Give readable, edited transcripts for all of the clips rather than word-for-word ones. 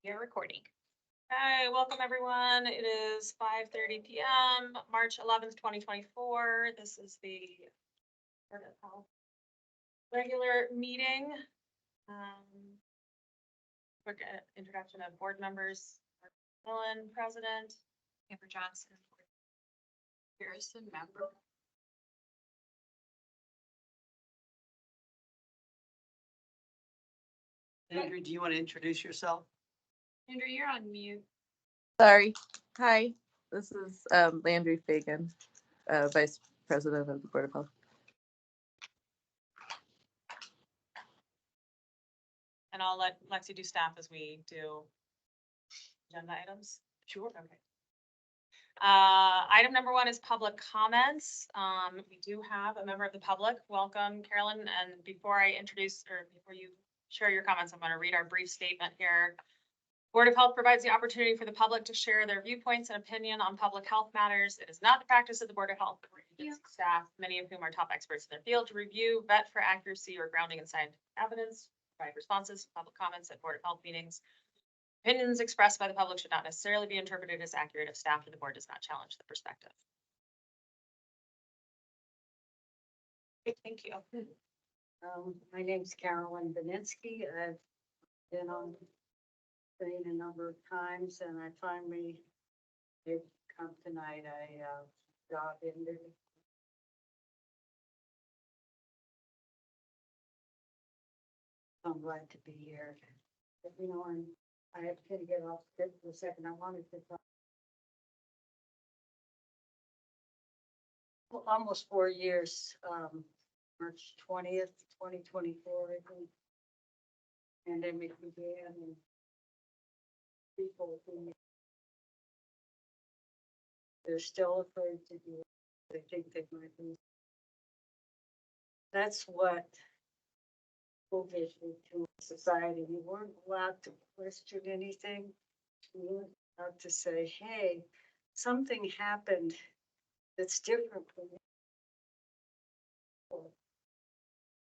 You're recording. Hi, welcome everyone. It is 5:30 p.m., March 11th, 2024. This is the Board of Health regular meeting. Quick introduction of board members. Ellen, President. Amber Johnson. Harrison, member. Andrew, do you want to introduce yourself? Andrew, you're on mute. Sorry. Hi, this is Landry Fagan, Vice President of the Board of Health. And I'll let Lexi do staff as we do agenda items. Sure. Okay. Item number 1 is public comments. We do have a member of the public. Welcome, Carolyn. And before I introduce, or before you share your comments, I'm going to read our brief statement here. Board of Health provides the opportunity for the public to share their viewpoints and opinion on public health matters. It is not the practice of the Board of Health or its staff, many of whom are top experts in their field, to review, vet for accuracy or grounding in scientific evidence, provide responses to public comments at Board of Health meetings. Opinions expressed by the public should not necessarily be interpreted as accurate if staff or the board does not challenge the perspective. Great, thank you. My name's Carolyn Beninsky. I've been on screen a number of times, and I finally did come tonight. I job ended. I'm glad to be here. But, you know, I have to get off script for a second. I wanted to talk. Well, almost 4 years, March 20th, 2024, I think. Pandemic began, and people who they're still afraid to do it. They think they might be. That's what COVID did to society. You weren't allowed to question anything. You weren't allowed to say, hey, something happened that's different from me. All of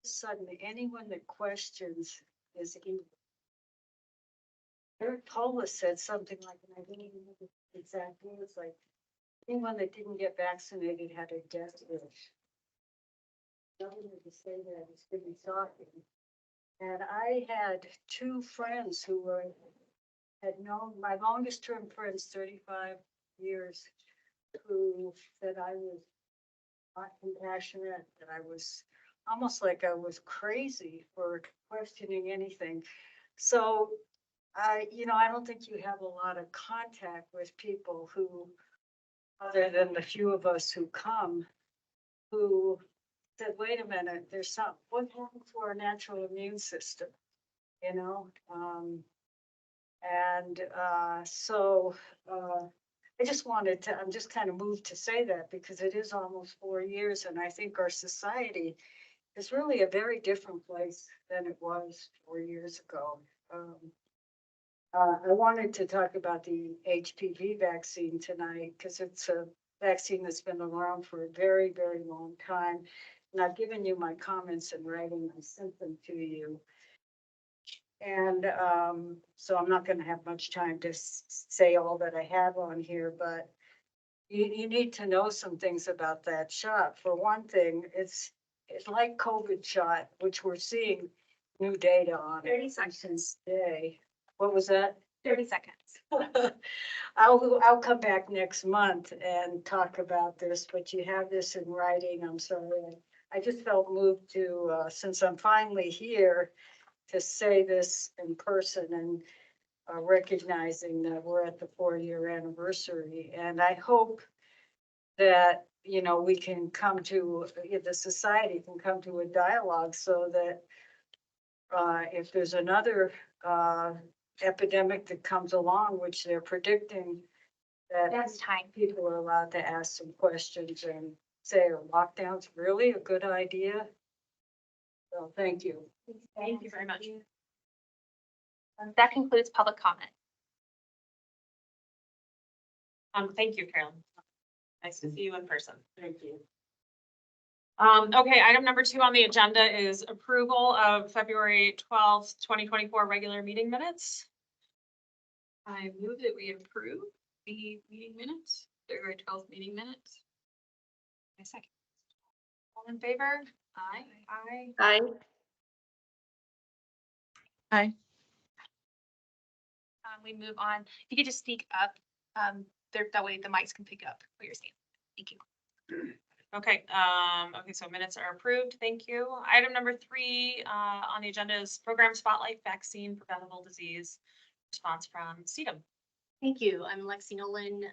a sudden, anyone that questions is evil. Eric Tolla said something like, and I didn't even know the exact words, like, anyone that didn't get vaccinated had a death wish. Nobody to say that is to be shocking. And I had 2 friends who had known my longest term friends, 35 years, who said I was not compassionate, that I was almost like I was crazy for questioning anything. So I don't think you have a lot of contact with people who, other than the few of us who come, who said, wait a minute, there's something, what happened to our natural immune system, you know? So I just wanted to, I'm just kind of moved to say that because it is almost 4 years, and I think our society is really a very different place than it was 4 years ago. I wanted to talk about the HPV vaccine tonight because it's a vaccine that's been around for a very, very long time. And I've given you my comments in writing. I sent them to you. And so I'm not going to have much time to say all that I have on here, but you need to know some things about that shot. For one thing, it's like COVID shot, which we're seeing new data on. 30 seconds. Today. What was that? 30 seconds. I'll come back next month and talk about this, but you have this in writing. I'm sorry. I just felt moved to, since I'm finally here, to say this in person and recognizing that we're at the 4-year anniversary. And I hope that, you know, we can come to, the society can come to a dialogue so that if there's another epidemic that comes along, which they're predicting, that That's time. people are allowed to ask some questions and say, are lockdowns really a good idea? So thank you. Thank you very much. That concludes public comment. Thank you, Carolyn. Nice to see you in person. Thank you. Okay, item number 2 on the agenda is approval of February 12th, 2024 regular meeting minutes. I move that we approve the meeting minutes, February 12th meeting minutes. My second. All in favor? Aye. Aye. Aye. Hi. We move on. If you could just speak up, there, that way the mics can pick up what you're saying. Thank you. Okay, okay, so minutes are approved. Thank you. Item number 3, on the agenda is program spotlight vaccine preventable disease response from CEDAM. Thank you. I'm Lexi Nolan,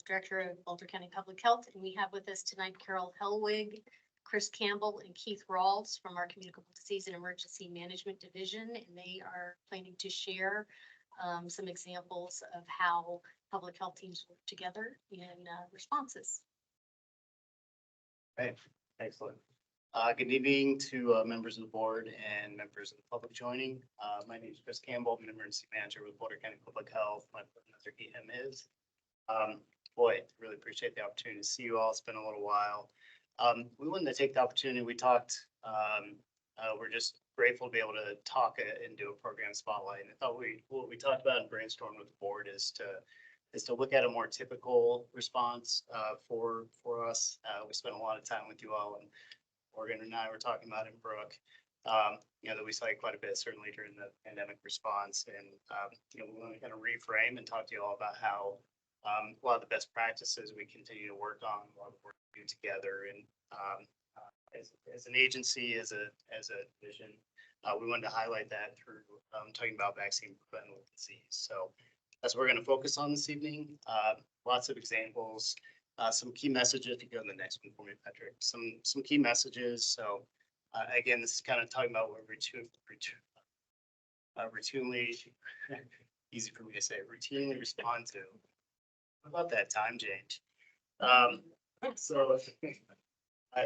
Director of Boulder County Public Health, and we have with us tonight Carol Hellwig, Chris Campbell, and Keith Rawls from our Communicable Disease and Emergency Management Division, and they are planning to share some examples of how public health teams work together in responses. Right, excellent. Good evening to members of the board and members of the public joining. My name is Chris Campbell. I'm an emergency manager with Boulder County Public Health. My another him is. Boy, really appreciate the opportunity to see you all. It's been a little while. We wanted to take the opportunity. We talked. We're just grateful to be able to talk and do a program spotlight. And I thought what we talked about and brainstormed with the board is to look at a more typical response for us. We spent a lot of time with you all, and Morgan and I were talking about in Brooke, that we cited quite a bit, certainly during the pandemic response. And, we want to kind of reframe and talk to you all about how a lot of the best practices we continue to work on, a lot of work we do together. And as an agency, as a division, we wanted to highlight that through talking about vaccine preventable disease. So that's what we're going to focus on this evening. Lots of examples, some key messages. If you go to the next one for me, Patrick, some key messages. So again, this is kind of talking about what routinely, easy for me to say, routinely respond to. How about that time change?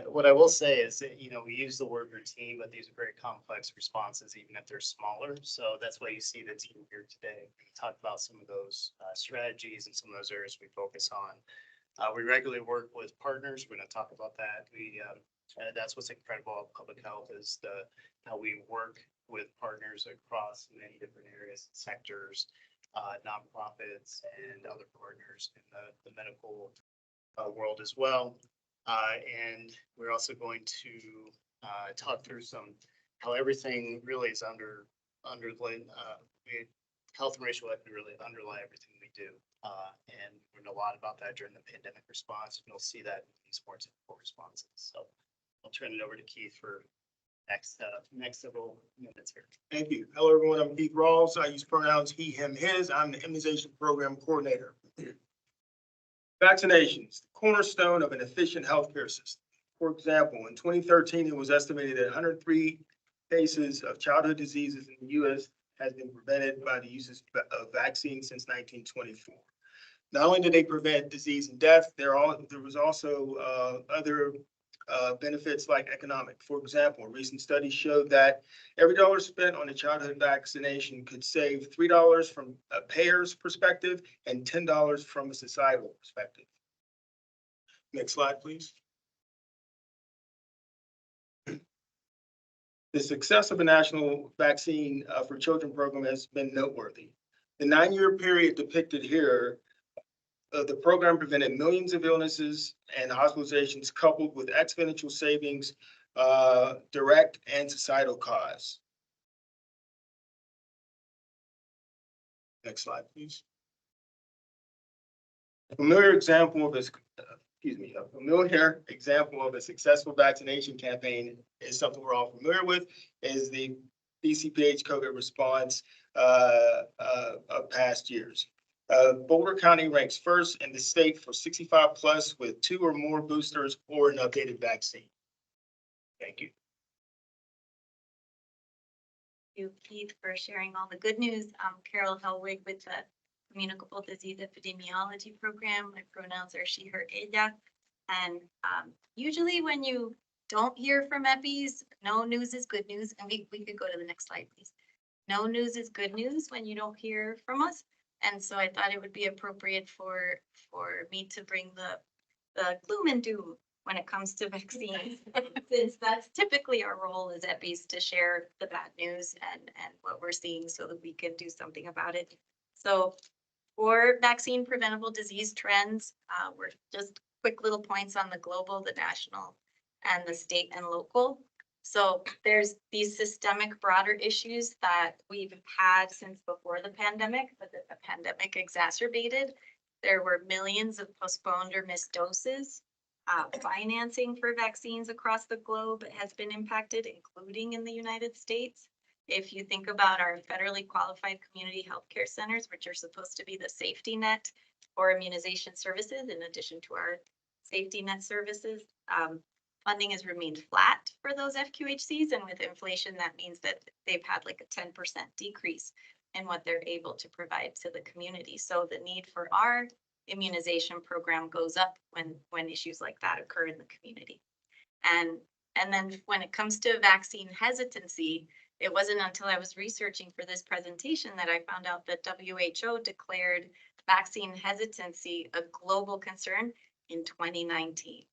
What I will say is that, we use the word routine, but these are very complex responses, even if they're smaller. So that's why you see the team here today. We talk about some of those strategies and some of those areas we focus on. We regularly work with partners. We're going to talk about that. That's what's incredible about public health is how we work with partners across many different areas, sectors, nonprofits, and other partners in the medical world as well. And we're also going to talk through how everything really is health and racial equity really underlie everything we do. And we learned a lot about that during the pandemic response. And you'll see that in these more typical responses. So I'll turn it over to Keith for next several minutes here. Thank you. Hello, everyone. I'm Keith Rawls. I use pronouns he, him, his. I'm the immunization program coordinator. Vaccinations, the cornerstone of an efficient healthcare system. For example, in 2013, it was estimated that 103 cases of childhood diseases in the U.S. has been prevented by the use of vaccines since 1924. Not only did they prevent disease and death, there was also other benefits like economic. For example, a recent study showed that every dollar spent on a childhood vaccination could save $3 from a payer's perspective and $10 from a societal perspective. Next slide, please. The success of a national vaccine for children program has been noteworthy. The 9-year period depicted here, the program prevented millions of illnesses and hospitalizations coupled with exponential savings, direct and societal cause. Next slide, please. A familiar example of a successful vaccination campaign is something we're all familiar with, is the BCPH COVID response of past years. Boulder County ranks first in the state for 65 plus with 2 or more boosters or an updated vaccine. Thank you. Thank you, Keith, for sharing all the good news. I'm Carol Hellwig with the Communicable Disease Epidemiology Program. My pronouns are she, her, ella. And usually when you don't hear from EPIs, no news is good news. And we could go to the next slide, please. No news is good news when you don't hear from us. And so I thought it would be appropriate for me to bring the gloom and doom when it comes to vaccines, since that's typically our role as EPIs to share the bad news and what we're seeing so that we can do something about it. So For vaccine preventable disease trends, we're just quick little points on the global, the national, and the state and local. So there's these systemic broader issues that we've had since before the pandemic, but that the pandemic exacerbated. There were millions of postponed or missed doses. Financing for vaccines across the globe has been impacted, including in the United States. If you think about our federally qualified community healthcare centers, which are supposed to be the safety net for immunization services, in addition to our safety net services, funding has remained flat for those FQHCs. And with inflation, that means that they've had like a 10% decrease in what they're able to provide to the community. So the need for our immunization program goes up when issues like that occur in the community. And then when it comes to vaccine hesitancy, it wasn't until I was researching for this presentation that I found out that WHO declared vaccine hesitancy a global concern in 2019.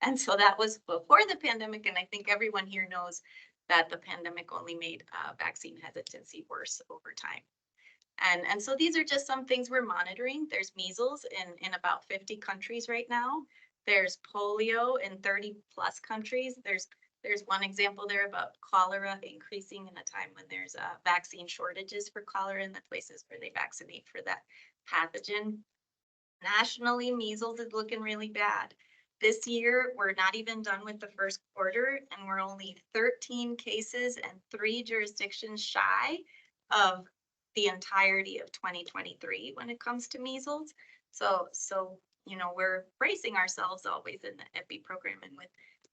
And so that was before the pandemic, and I think everyone here knows that the pandemic only made vaccine hesitancy worse over time. And so these are just some things we're monitoring. There's measles in about 50 countries right now. There's polio in 30 plus countries. There's one example there about cholera increasing in a time when there's vaccine shortages for cholera in the places where they vaccinate for that pathogen. Nationally, measles is looking really bad. This year, we're not even done with the first quarter, and we're only 13 cases and 3 jurisdictions shy of the entirety of 2023 when it comes to measles. So you know, we're bracing ourselves always in the EPI program and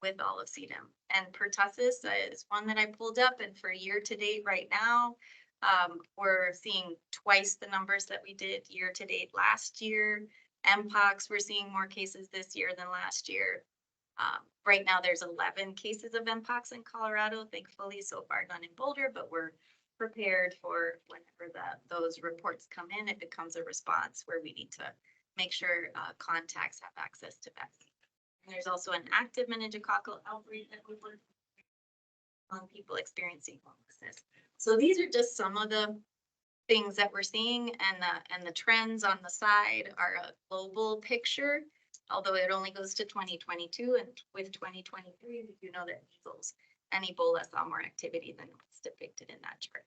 with all of CDM. And pertussis is one that I pulled up, and for year to date right now, we're seeing twice the numbers that we did year to date last year. Mpox, we're seeing more cases this year than last year. Right now, there's 11 cases of Mpox in Colorado, thankfully so far none in Boulder, but we're prepared for whenever those reports come in, it becomes a response where we need to make sure contacts have access to vaccine. And there's also an active meningococcal outbreak that we're working on people experiencing homelessness. So these are just some of the things that we're seeing, and the trends on the side are a global picture, although it only goes to 2022, and with 2023, we do know that measles and Ebola saw more activity than what's depicted in that chart.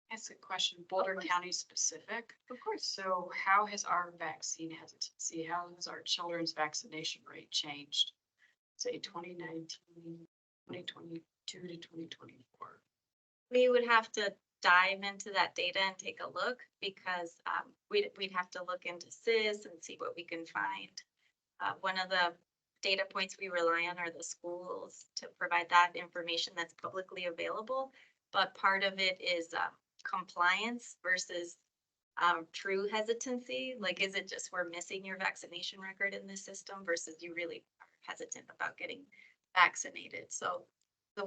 That's a question, Boulder course. County specific. Of course. So how has our vaccine hesitancy, how has our children's vaccination rate changed? Say 2019, 2022 to 2024. We would have to dive into that data and take a look, because we'd have to look into CIS and see what we can find. One of the data points we rely on are the schools to provide that information that's publicly available. But part of it is compliance versus true hesitancy. Like, is it just we're missing your vaccination record in this system versus you really are hesitant about getting vaccinated? So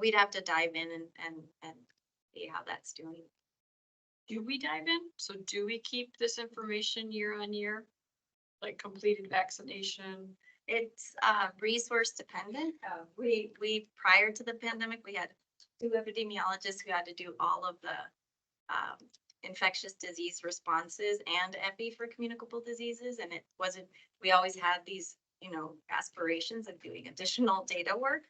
we'd have to dive in and see how that's doing. Do we dive in? So do we keep this information year on year? Like completed vaccination? It's resource dependent. We prior to the pandemic, we had 2 epidemiologists who had to do all of the infectious disease responses and epi for communicable diseases. And it wasn't, we always had these, you know, aspirations of doing additional data work,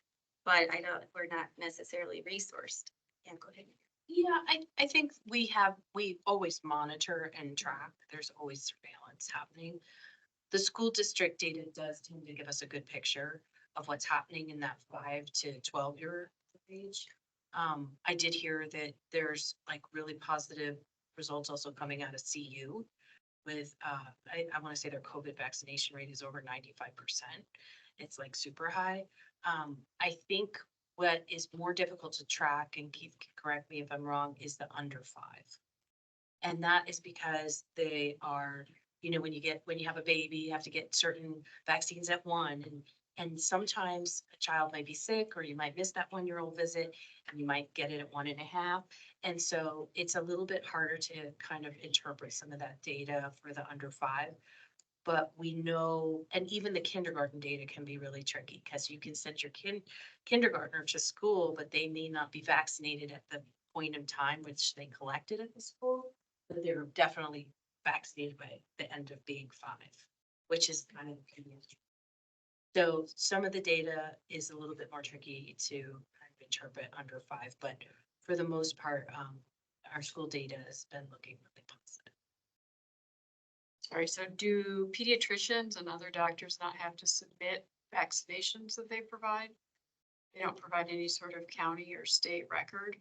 but we're not necessarily resourced. Yeah, go ahead. Yeah, I think we always monitor and track. There's always surveillance happening. The school district data does tend to give us a good picture of what's happening in that 5 to 12-year age. I did hear that there's like really positive results also coming out of CU with, I want to say their COVID vaccination rate is over 95%. It's like super high. I think what is more difficult to track, and Keith can correct me if I'm wrong, is the under 5. And that is because they are, you know, when you have a baby, you have to get certain vaccines at 1, and sometimes a child might be sick, or you might miss that 1-year-old visit, and you might get it at 1.5. And so it's a little bit harder to kind of interpret some of that data for the under 5. But we know, and even the kindergarten data can be really tricky, because you can send your kindergartner to school, but they may not be vaccinated at the point in time which they collected at the school. But they're definitely vaccinated by the end of being 5, which is kind of. So some of the data is a little bit more tricky to kind of interpret under 5, but for the most part, our school data has been looking really positive. Sorry, so do pediatricians and other doctors not have to submit vaccinations that they provide? They don't provide any sort of county or state record?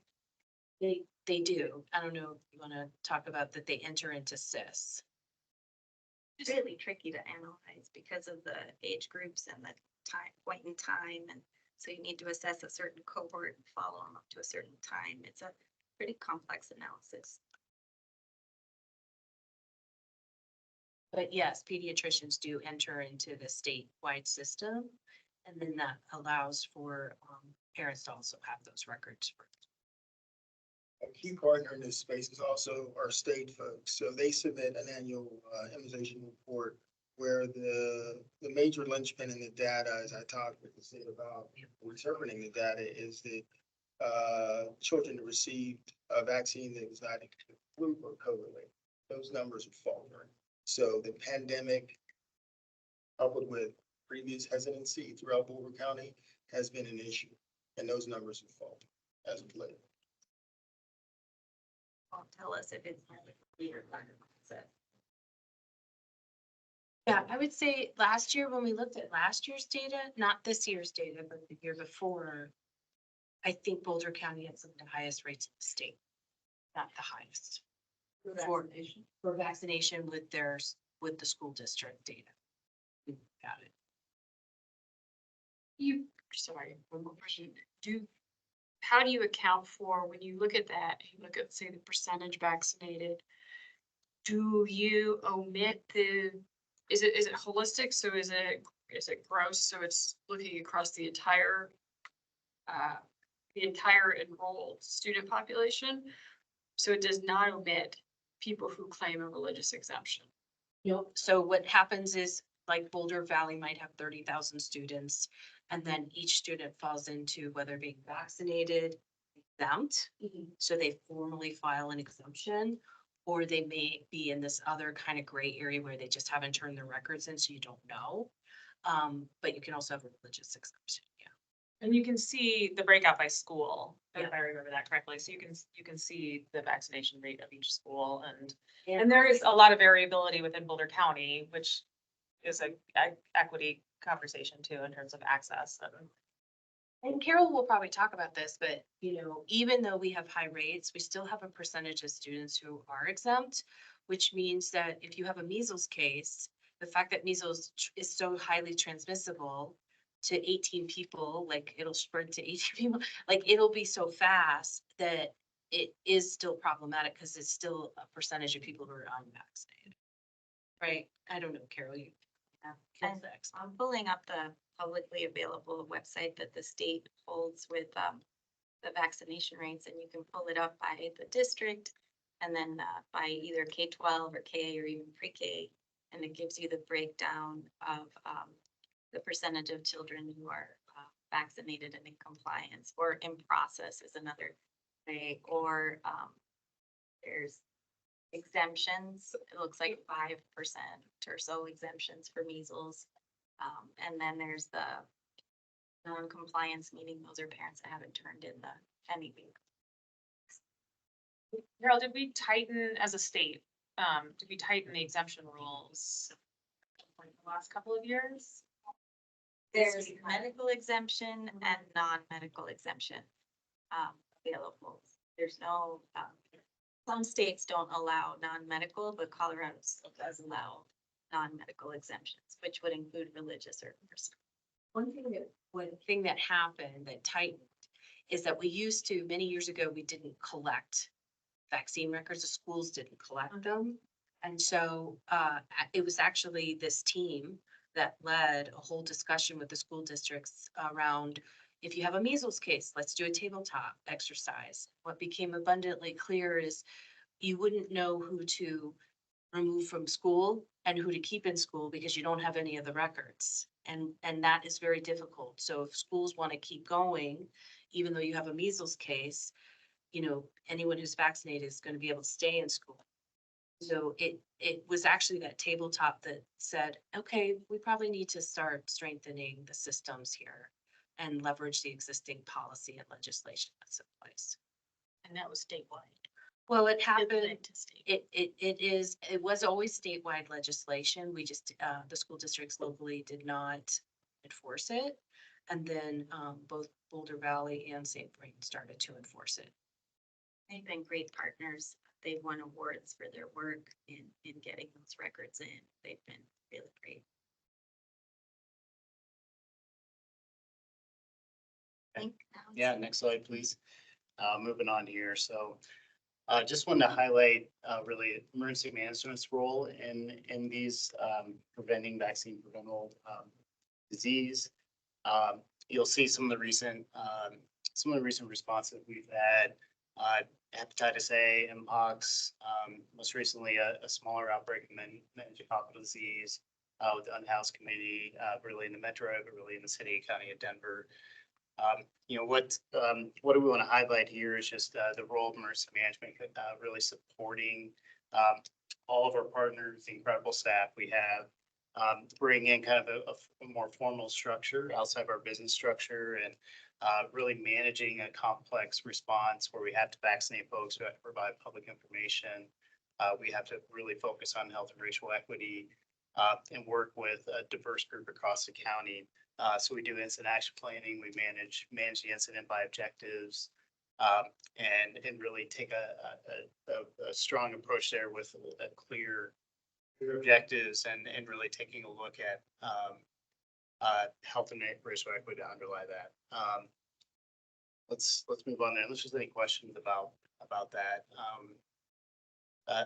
They do. I don't know if you want to talk about that they enter into CIS. It's really tricky to analyze because of the age groups and the point in time. And so you need to assess a certain cohort and follow them up to a certain time. It's a pretty complex analysis. But yes, pediatricians do enter into the statewide system. And then that allows for parents to also have those records. A key partner in this space is also our state folks. So they submit an annual immunization report where the major linchpin in the data, as I talked with the state about interpreting the data, is that children that received a vaccine that was not flu or COVID, those numbers are faltering. So the pandemic, coupled with previous hesitancy throughout Boulder County, has been an issue, and those numbers have fallen as of late. Won't tell us if it's clear. Yeah, I would say last year, when we looked at last year's data, not this year's data, but the year before, I think Boulder County had some of the highest rates in the state, not the highest. For vaccination with with the school district data. Got it. Sorry, one more question. How do you account for, when you look at that, you look at, say, the percentage vaccinated, do you omit is it holistic? So is it gross? So it's looking across the entire enrolled student population? So it does not omit people who claim a religious exemption. Nope. So what happens is, like, Boulder Valley might have 30,000 students, and then each student falls into whether being vaccinated, exempt. So they formally file an exemption, or they may be in this other kind of gray area where they just haven't turned their records in, so you don't know. But you can also have a religious exemption, yeah. And you can see the breakout by school, if Yeah. I remember that correctly. So you can see the vaccination rate of each school, and there is a lot of variability within Boulder County, which is a equity conversation too, in terms of access. And Carol will probably talk about this, but even though we have high rates, we still have a percentage of students who are exempt, which means that if you have a measles case, the fact that measles is so highly transmissible to 18 people, like it'll spread to 18 people, like it'll be so fast that it is still problematic because it's still a percentage of people who are unvaccinated. Right? I don't know, Carol, you. Yeah. And I'm pulling up the publicly available website that the state holds with the vaccination rates, and you can pull it up by the district and then by either K-12 or K or even pre-K, and it gives you the breakdown of the percentage of children who are vaccinated and in compliance, or in process is another way, or there's exemptions. It looks like 5% or so exemptions for measles. And then there's the non-compliance, meaning those are parents that haven't turned in anything. Carol, did we tighten as a state? Did we tighten the exemption rules like the last couple of years? There's medical exemption and non-medical exemption available. There's no, some states don't allow non-medical, but Colorado still does allow non-medical exemptions, which would include religious or personal. One thing that happened that tightened is that we used to, many years ago, we didn't collect vaccine records. The schools didn't collect them. And so it was actually this team that led a whole discussion with the school districts around, if you have a measles case, let's do a tabletop exercise. What became abundantly clear is you wouldn't know who to remove from school and who to keep in school because you don't have any of the records. And that is very difficult. So if schools want to keep going, even though you have a measles case, anyone who's vaccinated is going to be able to stay in school. So it was actually that tabletop that said, okay, we probably need to start strengthening the systems here and leverage the existing policy and legislation that's in place. And that was statewide. Well, it It's happened, linked to state. it was always statewide legislation. We just, the school districts locally did not enforce it. And then, both Boulder Valley and St. Vrain started to enforce it. They've been great partners. They've won awards for their work in getting those records in. They've been really great. I think now it's- Yeah, next slide, please. Moving on here, so just wanted to highlight really emergency management's role in these preventing vaccine preventable disease. You'll see some of the recent responses we've had. Hepatitis A, Mpox, most recently a smaller outbreak of meningococcal disease with the Unhoused Committee, really in the metro, but really in the city, county of Denver. You know, what do we want to highlight here is just the role of emergency management, really supporting all of our partners, the incredible staff we have, bring in kind of a more formal structure outside of our business structure and really managing a complex response where we have to vaccinate folks, we have to provide public information. We have to really focus on health and racial equity and work with a diverse group across the county. So we do incident action planning, we manage the incident by objectives, and really take a strong approach there with a clear objectives and really taking a look at health and racial equity to underlie that. Let's move on there. Let's just any questions about that.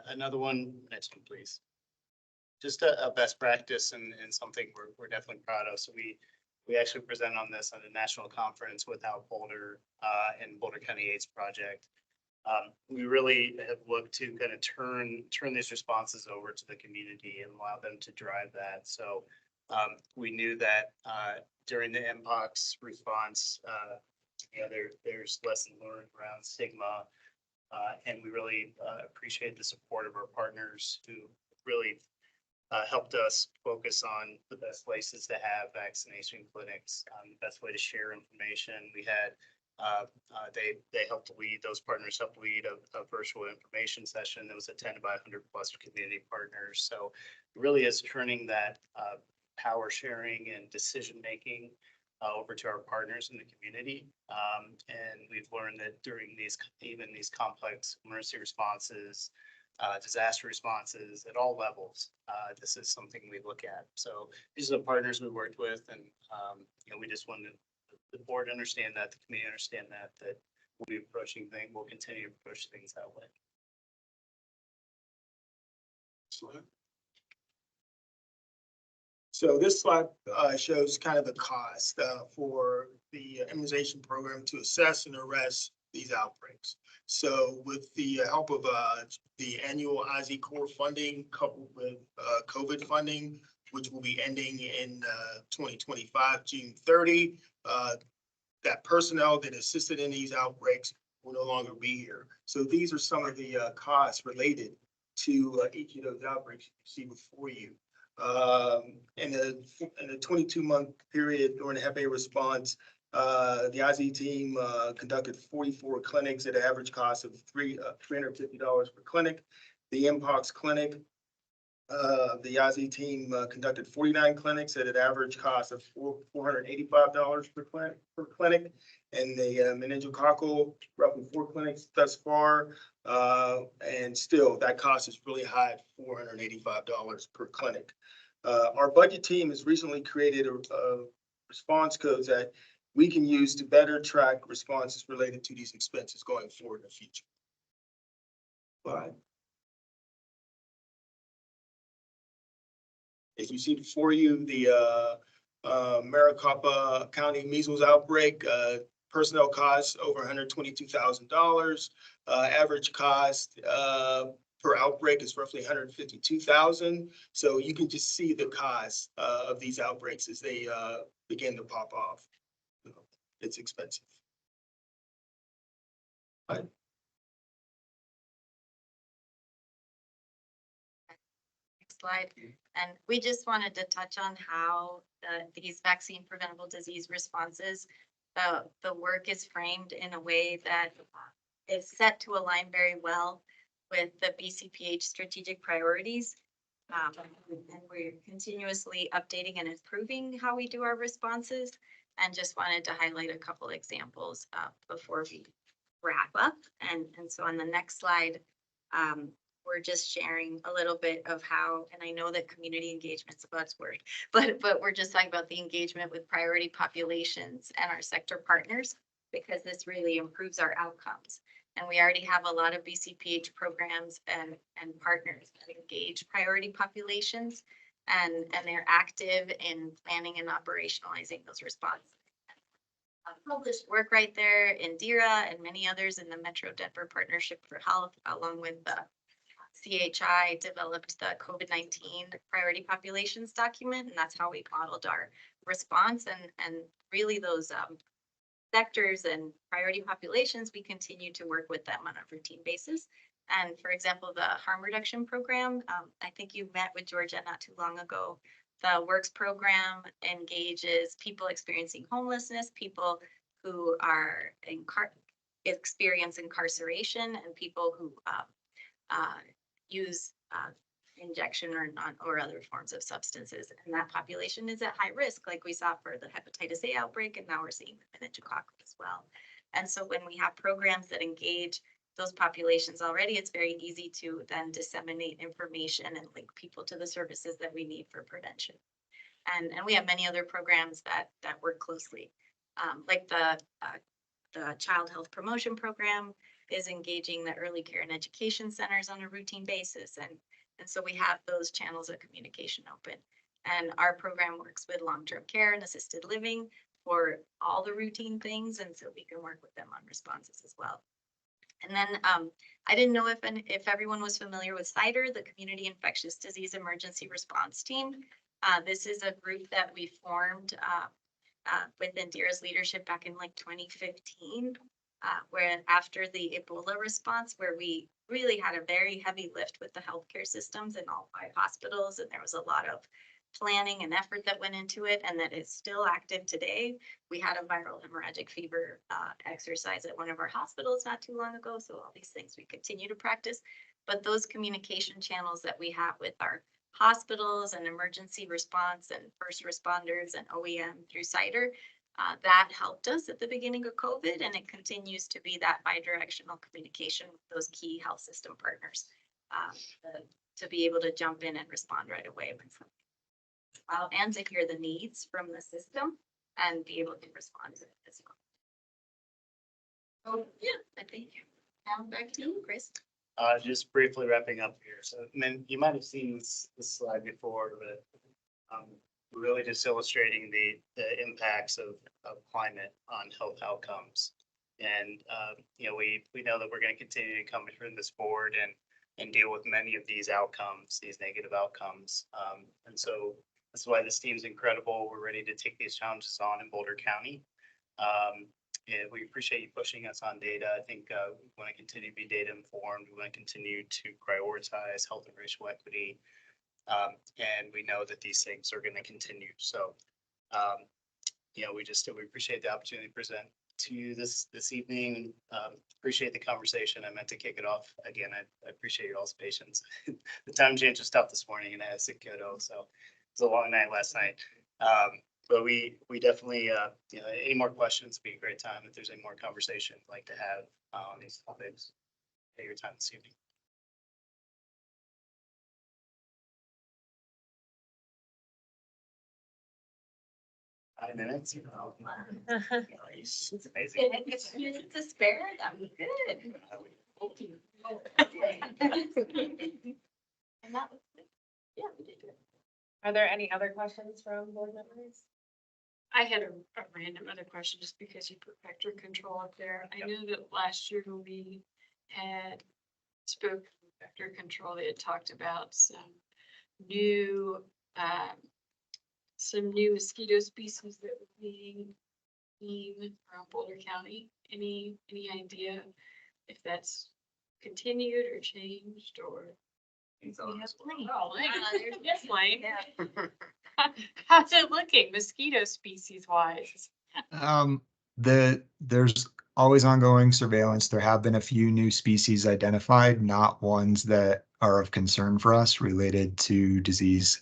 Another one, next one, please. Just a best practice and something we're definitely proud of. So we actually present on this at a national conference with Boulder and Boulder County AIDS Project. We really have looked to kind of turn these responses over to the community and allow them to drive that. So we knew that during the Mpox response, you know, there's lessons learned around stigma, and we really appreciate the support of our partners who really helped us focus on the best places to have vaccination clinics, the best way to share information. We had they helped lead, those partners helped lead a virtual information session that was attended by 100+ community partners. So it really is turning that power sharing and decision making over to our partners in the community. And we've learned that during even these complex emergency responses, disaster responses at all levels, this is something we look at. So these are the partners we worked with, and you know, we just wanted the board to understand that, the community understand that we'll be approaching things, we'll continue to approach things that way. So this slide shows kind of the cost for the immunization program to assess and arrest these outbreaks. So with the help of the annual IZ core funding coupled with COVID funding, which will be ending in 2025, June 30, that personnel that assisted in these outbreaks will no longer be here. So these are some of the costs related to each of those outbreaks you see before you. In a 22-month period during the Hep A response, the IZ team conducted 44 clinics at an average cost of $350 per clinic. The Mpox clinic, the IZ team conducted 49 clinics at an average cost of $485 per clinic. And the meningococcal, roughly 4 clinics thus far. And still, that cost is really high at $485 per clinic. Our budget team has recently created a response codes that we can use to better track responses related to these expenses going forward in the future. Slide. As you see before you, the Maricopa County measles outbreak, personnel costs over $122,000. Average cost per outbreak is roughly $152,000. So you can just see the cost of these outbreaks as they begin to pop off. It's expensive. next slide. And we just wanted to touch on how these vaccine preventable disease responses, the work is framed in a way that is set to align very well with the BCPH strategic priorities. And we're continuously updating and improving how we do our responses. And just wanted to highlight a couple examples before we wrap up. And so on the next slide, we're just sharing a little bit of how, and I know that community engagement's a buzzword, but we're just talking about the engagement with priority populations and our sector partners, because this really improves our outcomes. And we already have a lot of BCPH programs and partners that engage priority populations, and they're active in planning and operationalizing those responses. Published work right there in DERA and many others in the Metro Denver Partnership for Health, along with the CHI developed the COVID-19 priority populations document, and that's how we modeled our response. And really those sectors and priority populations, we continue to work with them on a routine basis. And for example, the harm reduction program, I think you met with Georgia not too long ago. The WORKS program engages people experiencing homelessness, people who are experience incarceration, and people who use injection or other forms of substances. And that population is at high risk, like we saw for the hepatitis A outbreak, and now we're seeing the meningococcal as well. And so when we have programs that engage those populations already, it's very easy to then disseminate information and link people to the services that we need for prevention. And we have many other programs that work closely, like the Child Health Promotion Program is engaging the early care and education centers on a routine basis. And so we have those channels of communication open. And our program works with long-term care and assisted living for all the routine things. And so we can work with them on responses as well. And then I didn't know if everyone was familiar with CIDR, the Community Infectious Disease Emergency Response Team. This is a group that we formed within DERA's leadership back in like 2015, where after the Ebola response, where we really had a very heavy lift with the healthcare systems in all 5 hospitals, and there was a lot of planning and effort that went into it, and that is still active today. We had a viral hemorrhagic fever exercise at one of our hospitals not too long ago, so all these things we continue to practice. But those communication channels that we have with our hospitals and emergency response and first responders and OEM through CIDR, that helped us at the beginning of COVID, and it continues to be that bi-directional communication with those key health system partners to be able to jump in and respond right away when something and to hear the needs from the system and be able to respond to it as well. So yeah, I think now back to you, Chris. Just briefly wrapping up here. So, I mean, you might have seen this slide before, but really just illustrating the impacts of climate on health outcomes. And, you know, we know that we're going to continue to come from this board and deal with many of these outcomes, these negative outcomes. And so that's why this team's incredible. We're ready to take these challenges on in Boulder County. And we appreciate you pushing us on data. I think we want to continue to be data informed. We want to continue to prioritize health and racial equity. And we know that these things are going to continue. So, you know, we appreciate the opportunity to present to you this evening. Appreciate the conversation. I meant to kick it off again. I appreciate your all's patience. The time change was tough this morning, and I had a sick kiddo, so it was a long night last night. But we definitely, you know, any more questions would be a great time. If there's any more conversation I'd like to have on these topics, take your time this evening. Five minutes. It's amazing. It's to spare them. Good. Thank you. And that was, yeah, we did good. Are there any other questions from board members? I had a random other question, just because you put vector control up there. I know that last year when we had spoke vector control, they had talked about some new mosquito species that were being seen around Boulder County. Any idea if that's continued or changed or? Oh, there's Lane. Yeah. How's it looking mosquito species wise? There's always ongoing surveillance. There have been a few new species identified, not ones that are of concern for us related to disease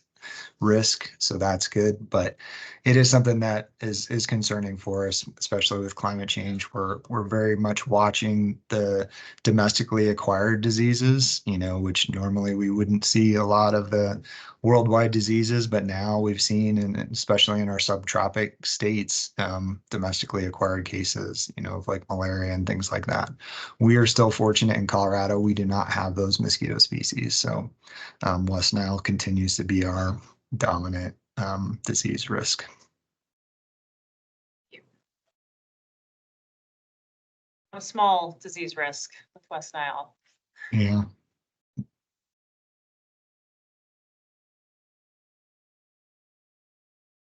risk, so that's good. But it is something that is concerning for us, especially with climate change. We're very much watching the domestically acquired diseases, which normally we wouldn't see a lot of the worldwide diseases, but now we've seen, and especially in our subtropic states, domestically acquired cases, of like malaria and things like that. We are still fortunate in Colorado. We do not have those mosquito species, so West Nile continues to be our dominant disease risk. A small disease risk with West Nile. Yeah.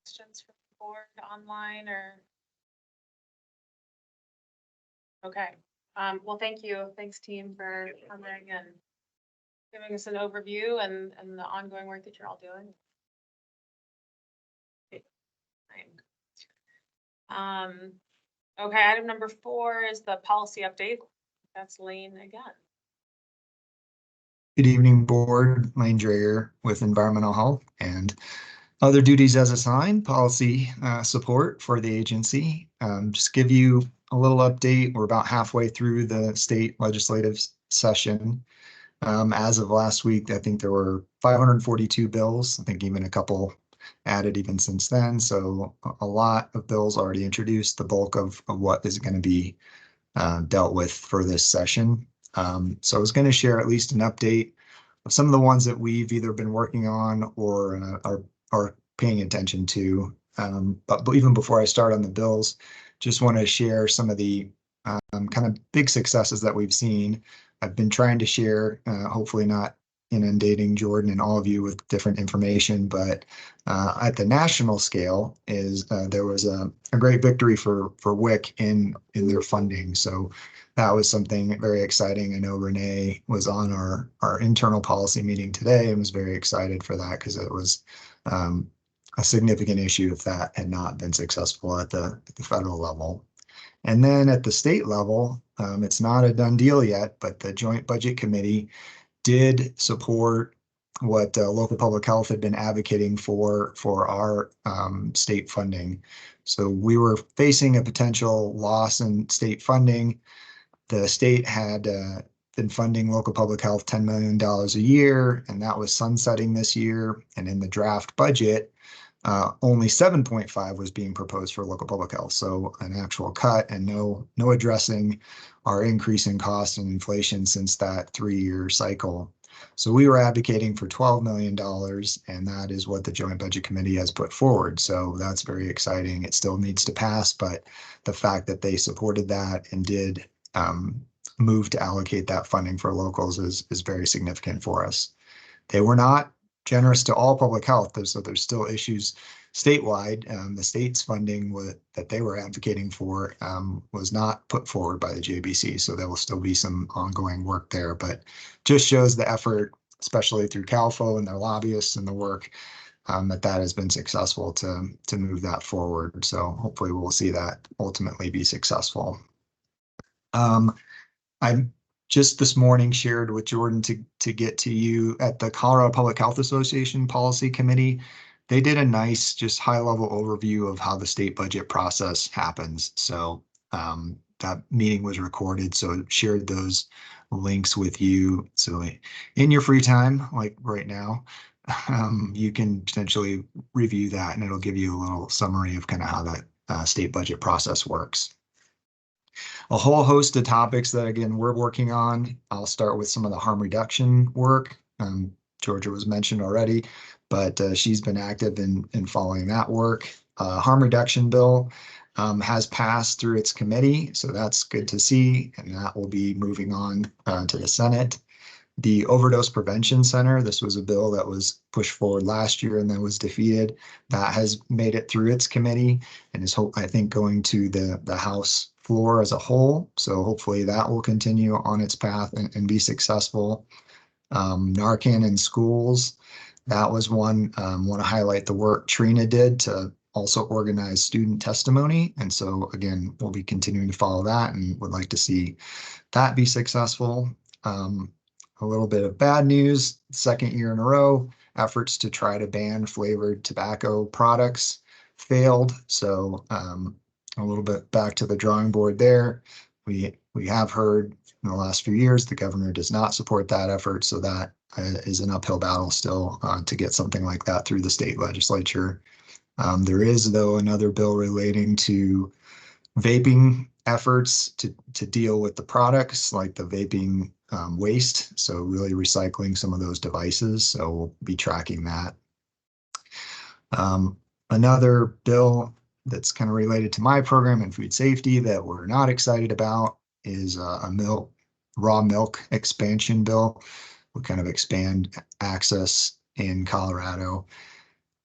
Questions from the board online or? Okay, well, thank you. Thanks, team, for coming and giving us an overview and the ongoing work that you're all doing. Okay, item number 4 is the policy update. That's Lane again. Good evening, board. Lane Dreyer with Environmental Health and other duties as assigned, policy support for the agency. Just give you a little update. We're about halfway through the state legislative session. As of last week, I think there were 542 bills. I think even a couple added even since then. So a lot of bills already introduced, the bulk of what is going to be dealt with for this session. So I was going to share at least an update of some of the ones that we've either been working on or are paying attention to. But even before I start on the bills, just want to share some of the kind of big successes that we've seen. I've been trying to share, hopefully not inundating Jordan and all of you with different information, but at the national scale there was a great victory for WIC in their funding. So that was something very exciting. I know Renee was on our internal policy meeting today and was very excited for that because it was a significant issue if that had not been successful at the federal level. And then at the state level, it's not a done deal yet, but the Joint Budget Committee did support what local public health had been advocating for our state funding. So we were facing a potential loss in state funding. The state had been funding local public health $10 million a year, and that was sunsetting this year. And in the draft budget, only 7.5 was being proposed for local public health. So an actual cut and no addressing our increase in cost and inflation since that 3-year cycle. So we were advocating for $12 million, and that is what the Joint Budget Committee has put forward. So that's very exciting. It still needs to pass, but the fact that they supported that and did move to allocate that funding for locals is very significant for us. They were not generous to all public health, so there's still issues statewide. The state's funding that they were advocating for was not put forward by the JBC, so there will still be some ongoing work there, but just shows the effort, especially through CalFO and their lobbyists and the work that has been successful to move that forward. So hopefully we'll see that ultimately be successful. I just this morning shared with Jordan to get to you at the Colorado Public Health Association Policy Committee. They did a nice, just high-level overview of how the state budget process happens. So that meeting was recorded, so shared those links with you. So in your free time, like right now, you can potentially review that, and it'll give you a little summary of kind of how that state budget process works. A whole host of topics that, again, we're working on. I'll start with some of the harm reduction work. Georgia was mentioned already, but she's been active in following that work. Harm reduction bill has passed through its committee, so that's good to see, and that will be moving on to the Senate. The Overdose Prevention Center, this was a bill that was pushed forward last year and then was defeated. That has made it through its committee and is, I think, going to the House floor as a whole. So hopefully that will continue on its path and be successful. Narcan in schools. That was one. Want to highlight the work Trina did to also organize student testimony. And so again, we'll be continuing to follow that and would like to see that be successful. A little bit of bad news, second year in a row, efforts to try to ban flavored tobacco products failed. So a little bit back to the drawing board there. We have heard in the last few years, the governor does not support that effort. So that is an uphill battle still to get something like that through the state legislature. There is, though, another bill relating to vaping efforts to deal with the products like the vaping waste. So really recycling some of those devices. So we'll be tracking that. Another bill that's kind of related to my program and food safety that we're not excited about is a raw milk expansion bill. We kind of expand access in Colorado,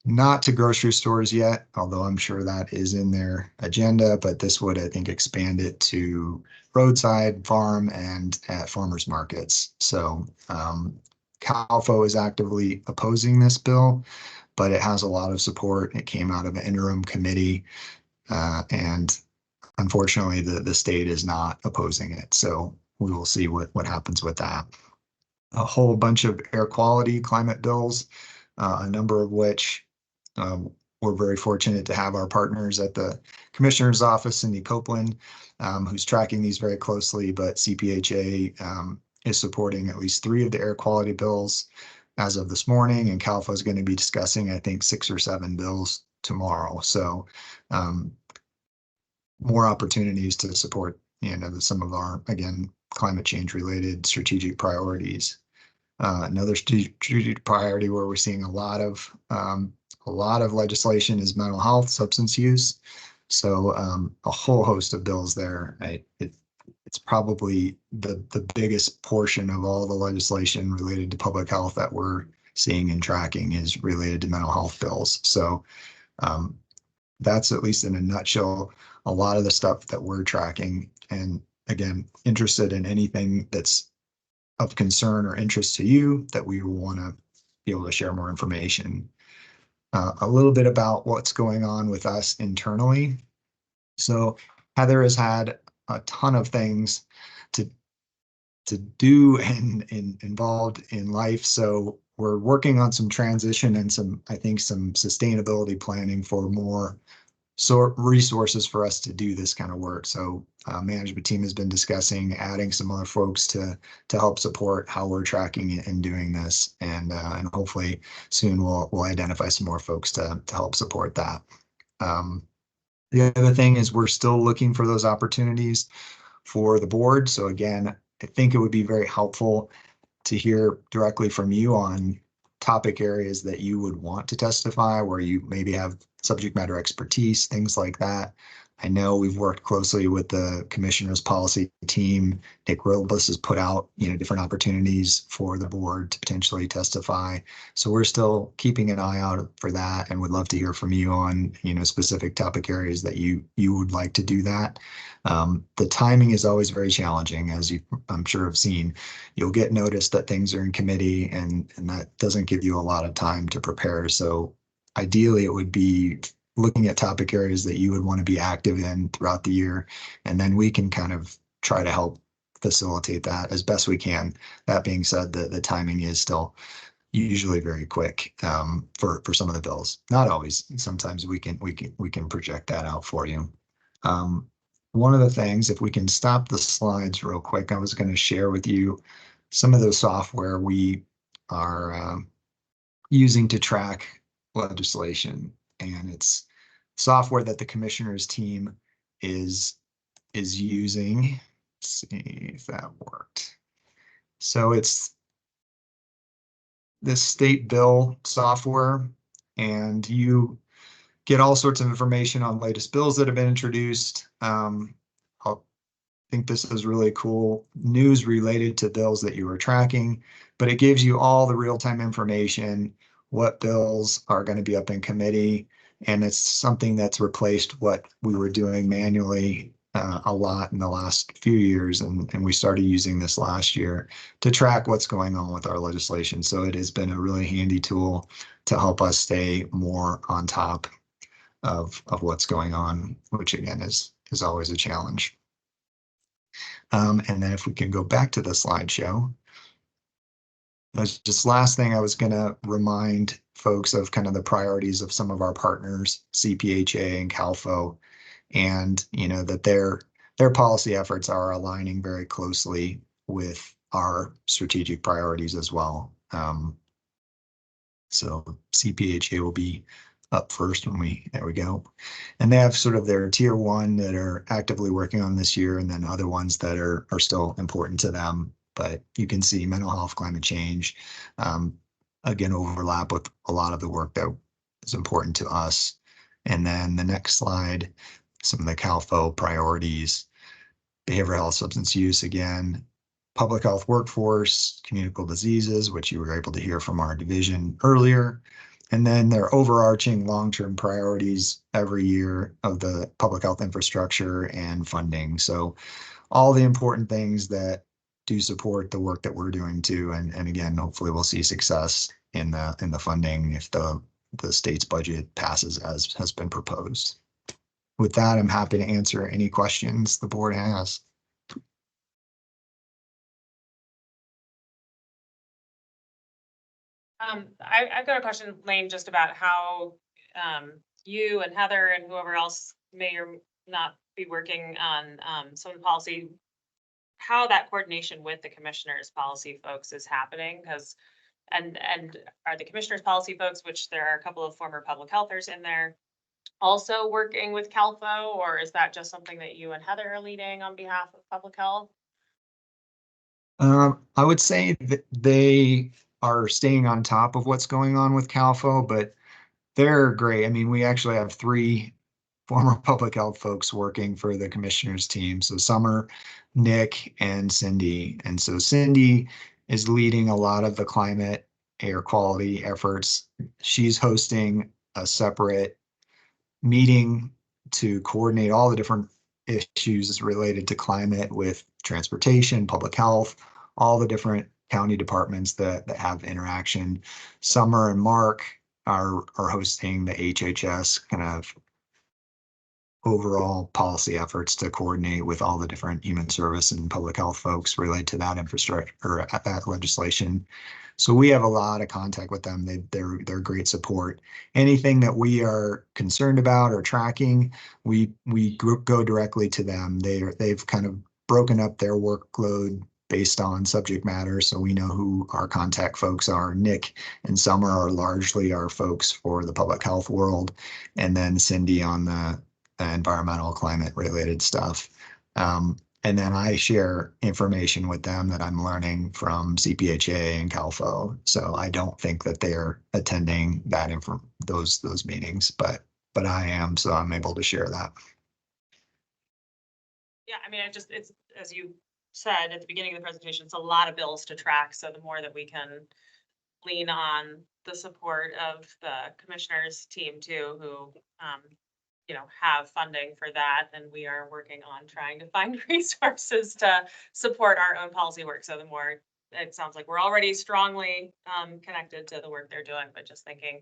not to grocery stores yet, although I'm sure that is in their agenda, but this would, I think, expand it to roadside, farm, and at farmers markets. So CalFO is actively opposing this bill, but it has a lot of support. It came out of an interim committee, and unfortunately, the state is not opposing it. So we will see what happens with that. A whole bunch of air quality climate bills, a number of which we're very fortunate to have our partners at the Commissioner's Office, Cindy Copeland, who's tracking these very closely, but CPHA is supporting at least 3 of the air quality bills as of this morning, and CalFO is going to be discussing, I think, 6 or 7 bills tomorrow. So more opportunities to support, some of our, again, climate change related strategic priorities. Another strategic priority where we're seeing a lot of legislation is mental health, substance use. So a whole host of bills there. It's probably the biggest portion of all the legislation related to public health that we're seeing and tracking is related to mental health bills. So that's, at least in a nutshell, a lot of the stuff that we're tracking. And again, interested in anything that's of concern or interest to you that we will want to be able to share more information. A little bit about what's going on with us internally. So Heather has had a ton of things to do and involved in life. So we're working on some transition and some sustainability planning for more resources for us to do this kind of work. So management team has been discussing adding some other folks to help support how we're tracking and doing this, and hopefully soon we'll identify some more folks to help support that. The other thing is we're still looking for those opportunities for the board. So again, I think it would be very helpful to hear directly from you on topic areas that you would want to testify, where you maybe have subject matter expertise, things like that. I know we've worked closely with the commissioner's policy team. Nick Robles has put out, different opportunities for the board to potentially testify. So we're still keeping an eye out for that and would love to hear from you on, specific topic areas that you would like to do that. The timing is always very challenging, as I'm sure have seen. You'll get notice that things are in committee, and that doesn't give you a lot of time to prepare. So ideally, it would be looking at topic areas that you would want to be active in throughout the year, and then we can kind of try to help facilitate that as best we can. That being said, the timing is still usually very quick for some of the bills. Not always. Sometimes we can project that out for you. One of the things, if we can stop the slides real quick, I was going to share with you some of the software we are using to track legislation, and it's software that the commissioner's team is using. Let's see if that worked. So it's this state bill software, and you get all sorts of information on latest bills that have been introduced. I think this is really cool news related to bills that you are tracking, but it gives you all the real-time information, what bills are going to be up in committee, and it's something that's replaced what we were doing manually a lot in the last few years, and we started using this last year to track what's going on with our legislation. So it has been a really handy tool to help us stay more on top of what's going on, which again is always a challenge. And then if we can go back to the slideshow. That's just last thing I was going to remind folks of kind of the priorities of some of our partners, CPHA and CalFO, and that their policy efforts are aligning very closely with our strategic priorities as well. So CPHA will be up first there we go. And they have sort of their tier 1 that are actively working on this year, and then other ones that are still important to them. But you can see mental health, climate change, again, overlap with a lot of the work that is important to us. And then the next slide, some of the CalFO priorities, behavioral health, substance use, again, public health workforce, communicable diseases, which you were able to hear from our division earlier, and then their overarching long-term priorities every year of the public health infrastructure and funding. So all the important things that do support the work that we're doing too. And again, hopefully we'll see success in the funding if the state's budget passes as has been proposed. With that, I'm happy to answer any questions the board has. I've got a question, Lane, just about how you and Heather and whoever else may or not be working on some of the policy, how that coordination with the commissioners' policy folks is happening, because and are the commissioners' policy folks, which there are a couple of former public healthers in there, also working with CalFO, or is that just something that you and Heather are leading on behalf of public health? I would say that they are staying on top of what's going on with CalFO, but they're great. I mean, we actually have 3 former public health folks working for the commissioners team. So Summer, Nick, and Cindy. And so Cindy is leading a lot of the climate air quality efforts. She's hosting a separate meeting to coordinate all the different issues related to climate with transportation, public health, all the different county departments that have interaction. Summer and Mark are hosting the HHS kind of overall policy efforts to coordinate with all the different human service and public health folks related to that infrastructure or that legislation. So we have a lot of contact with them. They're great support. Anything that we are concerned about or tracking, we go directly to them. They've kind of broken up their workload based on subject matter, so we know who our contact folks are. Nick and Summer are largely our folks for the public health world, and then Cindy on the environmental climate related stuff. And then I share information with them that I'm learning from CPHA and CalFO. So I don't think that they're attending those meetings, but I am, so I'm able to share that. Yeah, I mean, it's, as you said at the beginning of the presentation, it's a lot of bills to track. So the more that we can lean on the support of the commissioners team too, who, have funding for that. And we are working on trying to find resources to support our own policy work. So the more, it sounds like we're already strongly connected to the work they're doing, but just thinking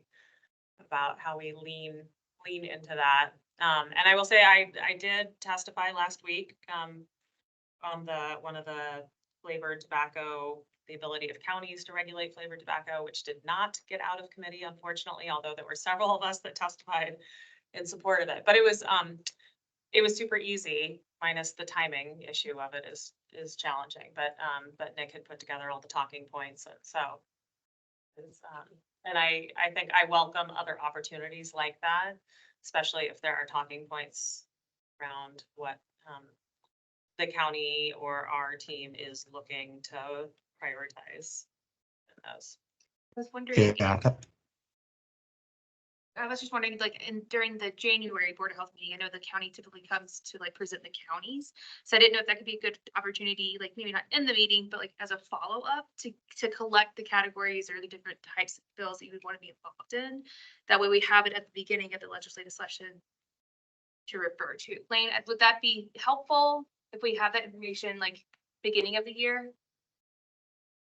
about how we lean into that. And I will say, I did testify last week on one of the flavored tobacco, the ability of counties to regulate flavored tobacco, which did not get out of committee, unfortunately, although there were several of us that testified in support of it. But it was super easy, minus the timing issue of it is challenging. But Nick had put together all the talking points, and so and I think I welcome other opportunities like that, especially if there are talking points around what the county or our team is looking to prioritize those. I was wondering, Yeah. I was just wondering, like, during the January Board of Health meeting, I know the county typically comes to like present the counties. So I didn't know if that could be a good opportunity, like maybe not in the meeting, but like as a follow-up to collect the categories or the different types of bills that you would want to be involved in. That way we have it at the beginning of the legislative session to refer to. Lane, would that be helpful if we have that information like beginning of the year?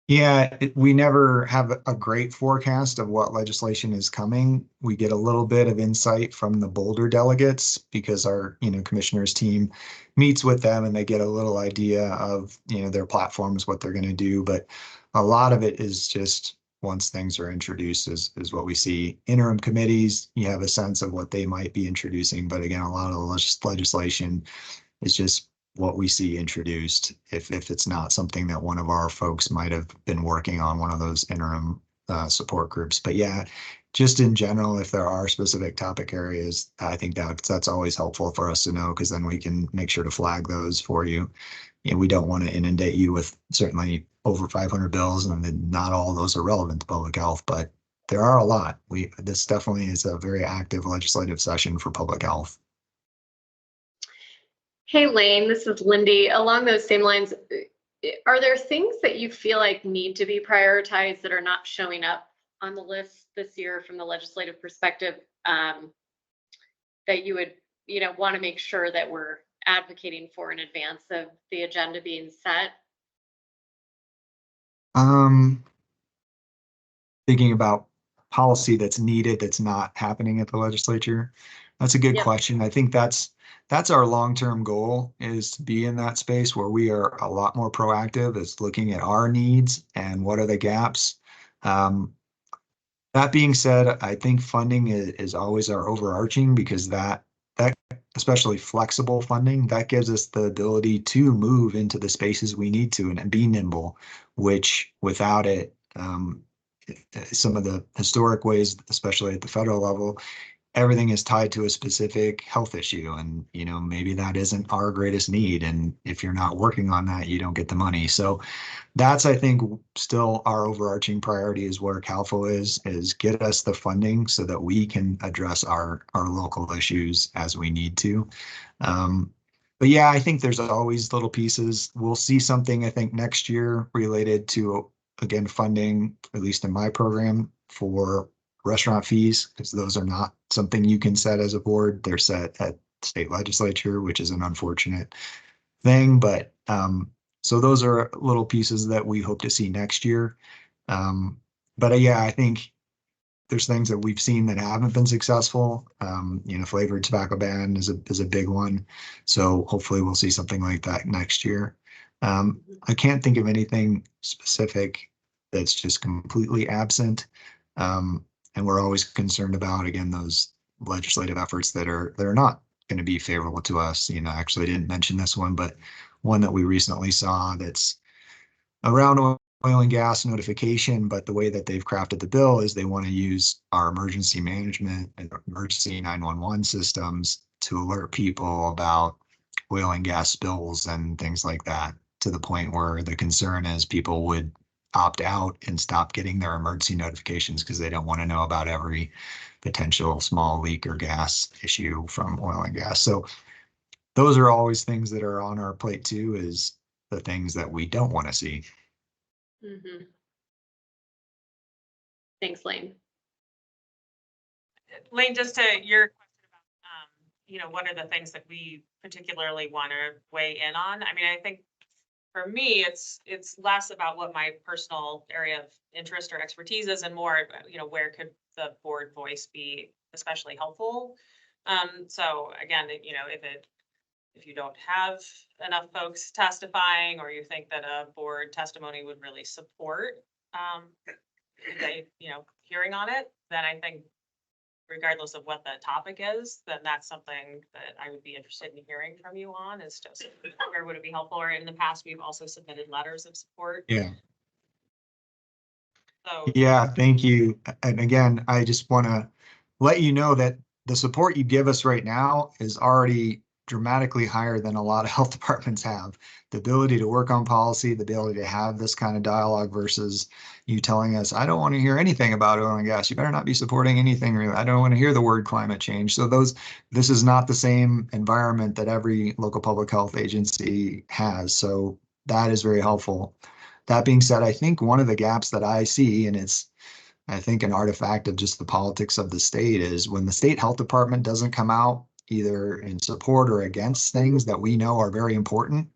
Yeah, we never have a great forecast of what legislation is coming. We get a little bit of insight from the Boulder delegates because our, commissioners team meets with them and they get a little idea of, their platforms, what they're going to do. But a lot of it is just once things are introduced is what we see. Interim committees, you have a sense of what they might be introducing. But again, a lot of the legislation is just what we see introduced if it's not something that one of our folks might have been working on, one of those interim support groups. But yeah, just in general, if there are specific topic areas, I think that's always helpful for us to know, because then we can make sure to flag those for you. We don't want to inundate you with certainly over 500 bills, and then not all of those are relevant to public health, but there are a lot. This definitely is a very active legislative session for public health. Hey, Lane, this is Lindy. Along those same lines, are there things that you feel like need to be prioritized that are not showing up on the list this year from the legislative perspective, that you would, want to make sure that we're advocating for in advance of the agenda being set? Thinking about policy that's needed, that's not happening at the legislature. That's a good Yep. question. I think that's our long-term goal, is to be in that space where we are a lot more proactive, is looking at our needs and what are the gaps. That being said, I think funding is always our overarching, because that especially flexible funding, that gives us the ability to move into the spaces we need to and be nimble, which without it, some of the historic ways, especially at the federal level, everything is tied to a specific health issue. And, maybe that isn't our greatest need. And if you're not working on that, you don't get the money. So that's, I think, still our overarching priority, is where CalFO is get us the funding so that we can address our local issues as we need to. But yeah, I think there's always little pieces. We'll see something, I think, next year related to, again, funding, at least in my program, for restaurant fees, because those are not something you can set as a board. They're set at state legislature, which is an unfortunate thing. But so those are little pieces that we hope to see next year. But yeah, I think there's things that we've seen that haven't been successful. Flavored tobacco ban is a big one. So hopefully we'll see something like that next year. I can't think of anything specific that's just completely absent. And we're always concerned about, again, those legislative efforts that are not going to be favorable to us. Actually, I didn't mention this one, but one that we recently saw that's around oil and gas notification, but the way that they've crafted the bill is they want to use our emergency management and emergency 911 systems to alert people about oil and gas spills and things like that, to the point where the concern is people would opt out and stop getting their emergency notifications because they don't want to know about every potential small leak or gas issue from oil and gas. So those are always things that are on our plate too, is the things that we don't want to see. Mm-hmm. Thanks, Lane. Lane, just to your question about, what are the things that we particularly want to weigh in on? I mean, I think for me, it's less about what my personal area of interest or expertise is, and more, where could the board voice be especially helpful? So again, if you don't have enough folks testifying, or you think that a board testimony would really support, hearing on it, then I think regardless of what the topic is, then that's something that I would be interested in hearing from you on, is just where would it be helpful? Or in the past, we've also submitted letters of support. Yeah. So Yeah, thank you. And again, I just want to let you know that the support you give us right now is already dramatically higher than a lot of health departments have. The ability to work on policy, the ability to have this kind of dialogue versus you telling us, I don't want to hear anything about oil and gas. You better not be supporting anything. Really. I don't want to hear the word climate change. So this is not the same environment that every local public health agency has. So that is very helpful. That being said, I think one of the gaps that I see, and it's, I think, an artifact of just the politics of the state, is when the state health department doesn't come out either in support or against things that we know are very important,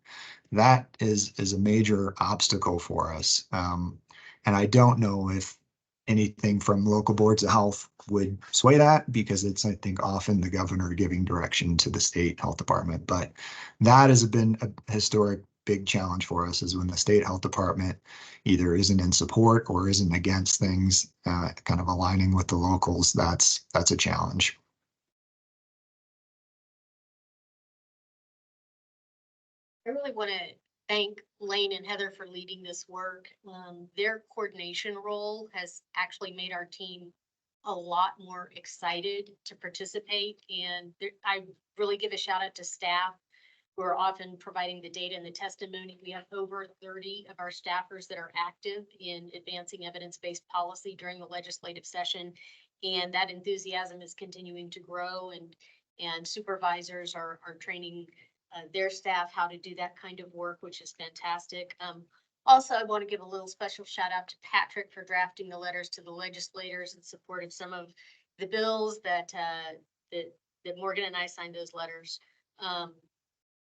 that is a major obstacle for us. And I don't know if anything from local boards of health would sway that, because it's, I think, often the governor giving direction to the state health department. But that has been a historic big challenge for us, is when the state health department either isn't in support or isn't against things, kind of aligning with the locals. That's a challenge. I really want to thank Lane and Heather for leading this work. Their coordination role has actually made our team a lot more excited to participate. And I really give a shout out to staff who are often providing the data and the testimony. We have over 30 of our staffers that are active in advancing evidence-based policy during the legislative session. And that enthusiasm is continuing to grow, and supervisors are training their staff how to do that kind of work, which is fantastic. Also, I want to give a little special shout out to Patrick for drafting the letters to the legislators in support of some of the bills that Morgan and I signed those letters.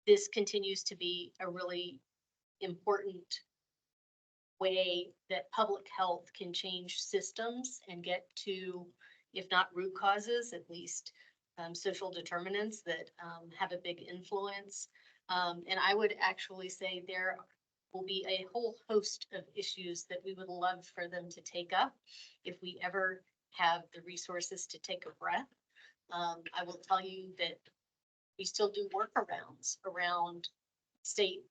This continues to be a really important way that public health can change systems and get to, if not root causes, at least social determinants that have a big influence. And I would actually say there will be a whole host of issues that we would love for them to take up if we ever have the resources to take a breath. I will tell you that we still do workarounds around state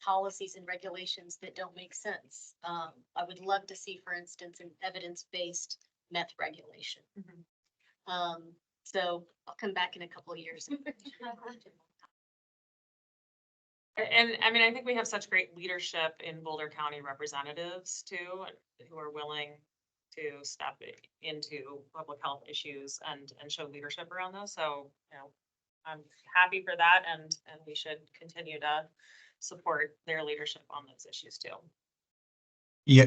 policies and regulations that don't make sense. I would love to see, for instance, an evidence-based meth regulation. So I'll come back in a couple of years. And I mean, I think we have such great leadership in Boulder County representatives too, who are willing to step into public health issues and show leadership around those. So, I'm happy for that, and we should continue to support their leadership on those issues too. Yeah,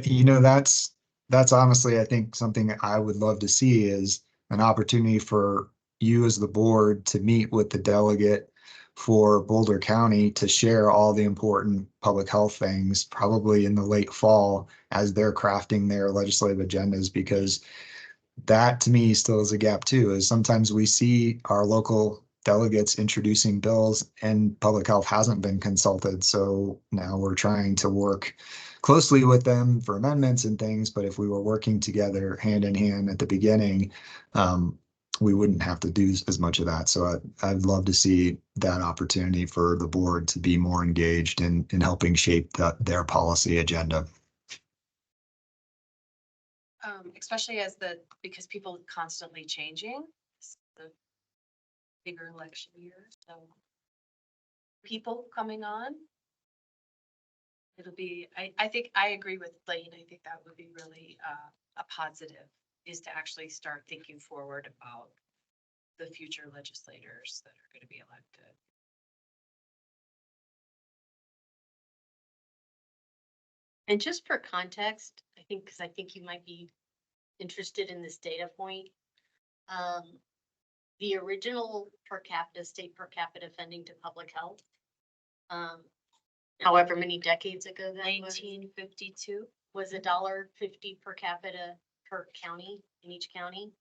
that's honestly, I think, something I would love to see, is an opportunity for you as the board to meet with the delegate for Boulder County to share all the important public health things, probably in the late fall as they're crafting their legislative agendas, because that to me still is a gap too, is sometimes we see our local delegates introducing bills and public health hasn't been consulted. So now we're trying to work closely with them for amendments and things. But if we were working together hand in hand at the beginning, we wouldn't have to do as much of that. So I'd love to see that opportunity for the board to be more engaged in helping shape their policy agenda. Especially because people are constantly changing, it's the bigger election year, so people coming on. It'll be, I think, I agree with Lane. I think that would be really a positive, is to actually start thinking forward about the future legislators that are going to be elected. And just for context, I think, because I think you might be interested in this data point. The original state per capita funding to public health, however many decades ago that was, 1952. was $1.50 per capita per county, in each county.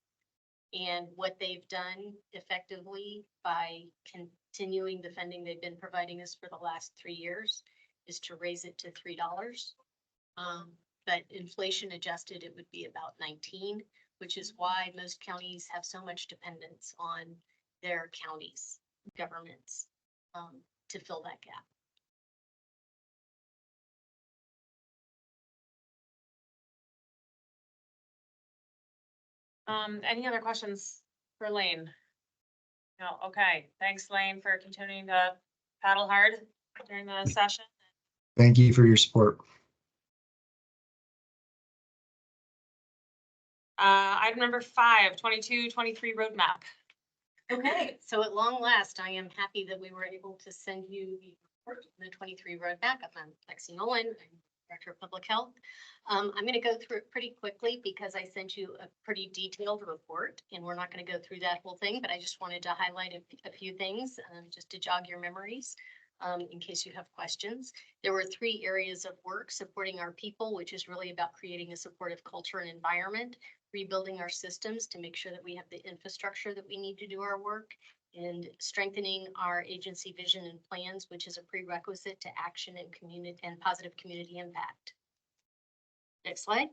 And what they've done effectively by continuing the funding they've been providing us for the last 3 years is to raise it to $3. But inflation adjusted, it would be about 19, which is why most counties have so much dependence on their counties' governments to fill that gap. Any other questions for Lane? No, okay. Thanks, Lane, for continuing to paddle hard during the session. Thank you for your support. Item number 5, 22-23 roadmap. Okay, so at long last, I am happy that we were able to send you the report on the 23 roadmap. I'm Lexi Nolan. I'm Director of Public Health. I'm going to go through it pretty quickly because I sent you a pretty detailed report and we're not going to go through that whole thing, but I just wanted to highlight a few things just to jog your memories in case you have questions. There were 3 areas of work: supporting our people, which is really about creating a supportive culture and environment, rebuilding our systems to make sure that we have the infrastructure that we need to do our work, and strengthening our agency vision and plans, which is a prerequisite to action and community and positive community impact. Next slide.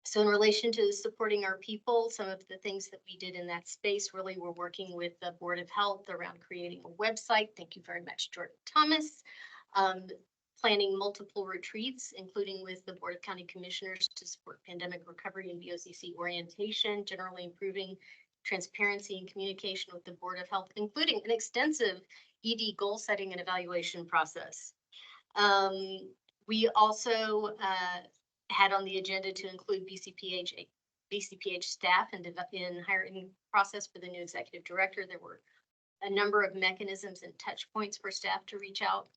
So in relation to supporting our people, some of the things that we did in that space, really we're working with the Board of Health around creating a website. Thank you very much, Jordan Thomas. Planning multiple retreats, including with the Board of County Commissioners to support pandemic recovery and BOCC orientation, generally improving transparency and communication with the Board of Health, including an extensive ED goal setting and evaluation process. We also had on the agenda to include BCPH staff in hiring process for the new executive director. There were a number of mechanisms and touch points for staff to reach out.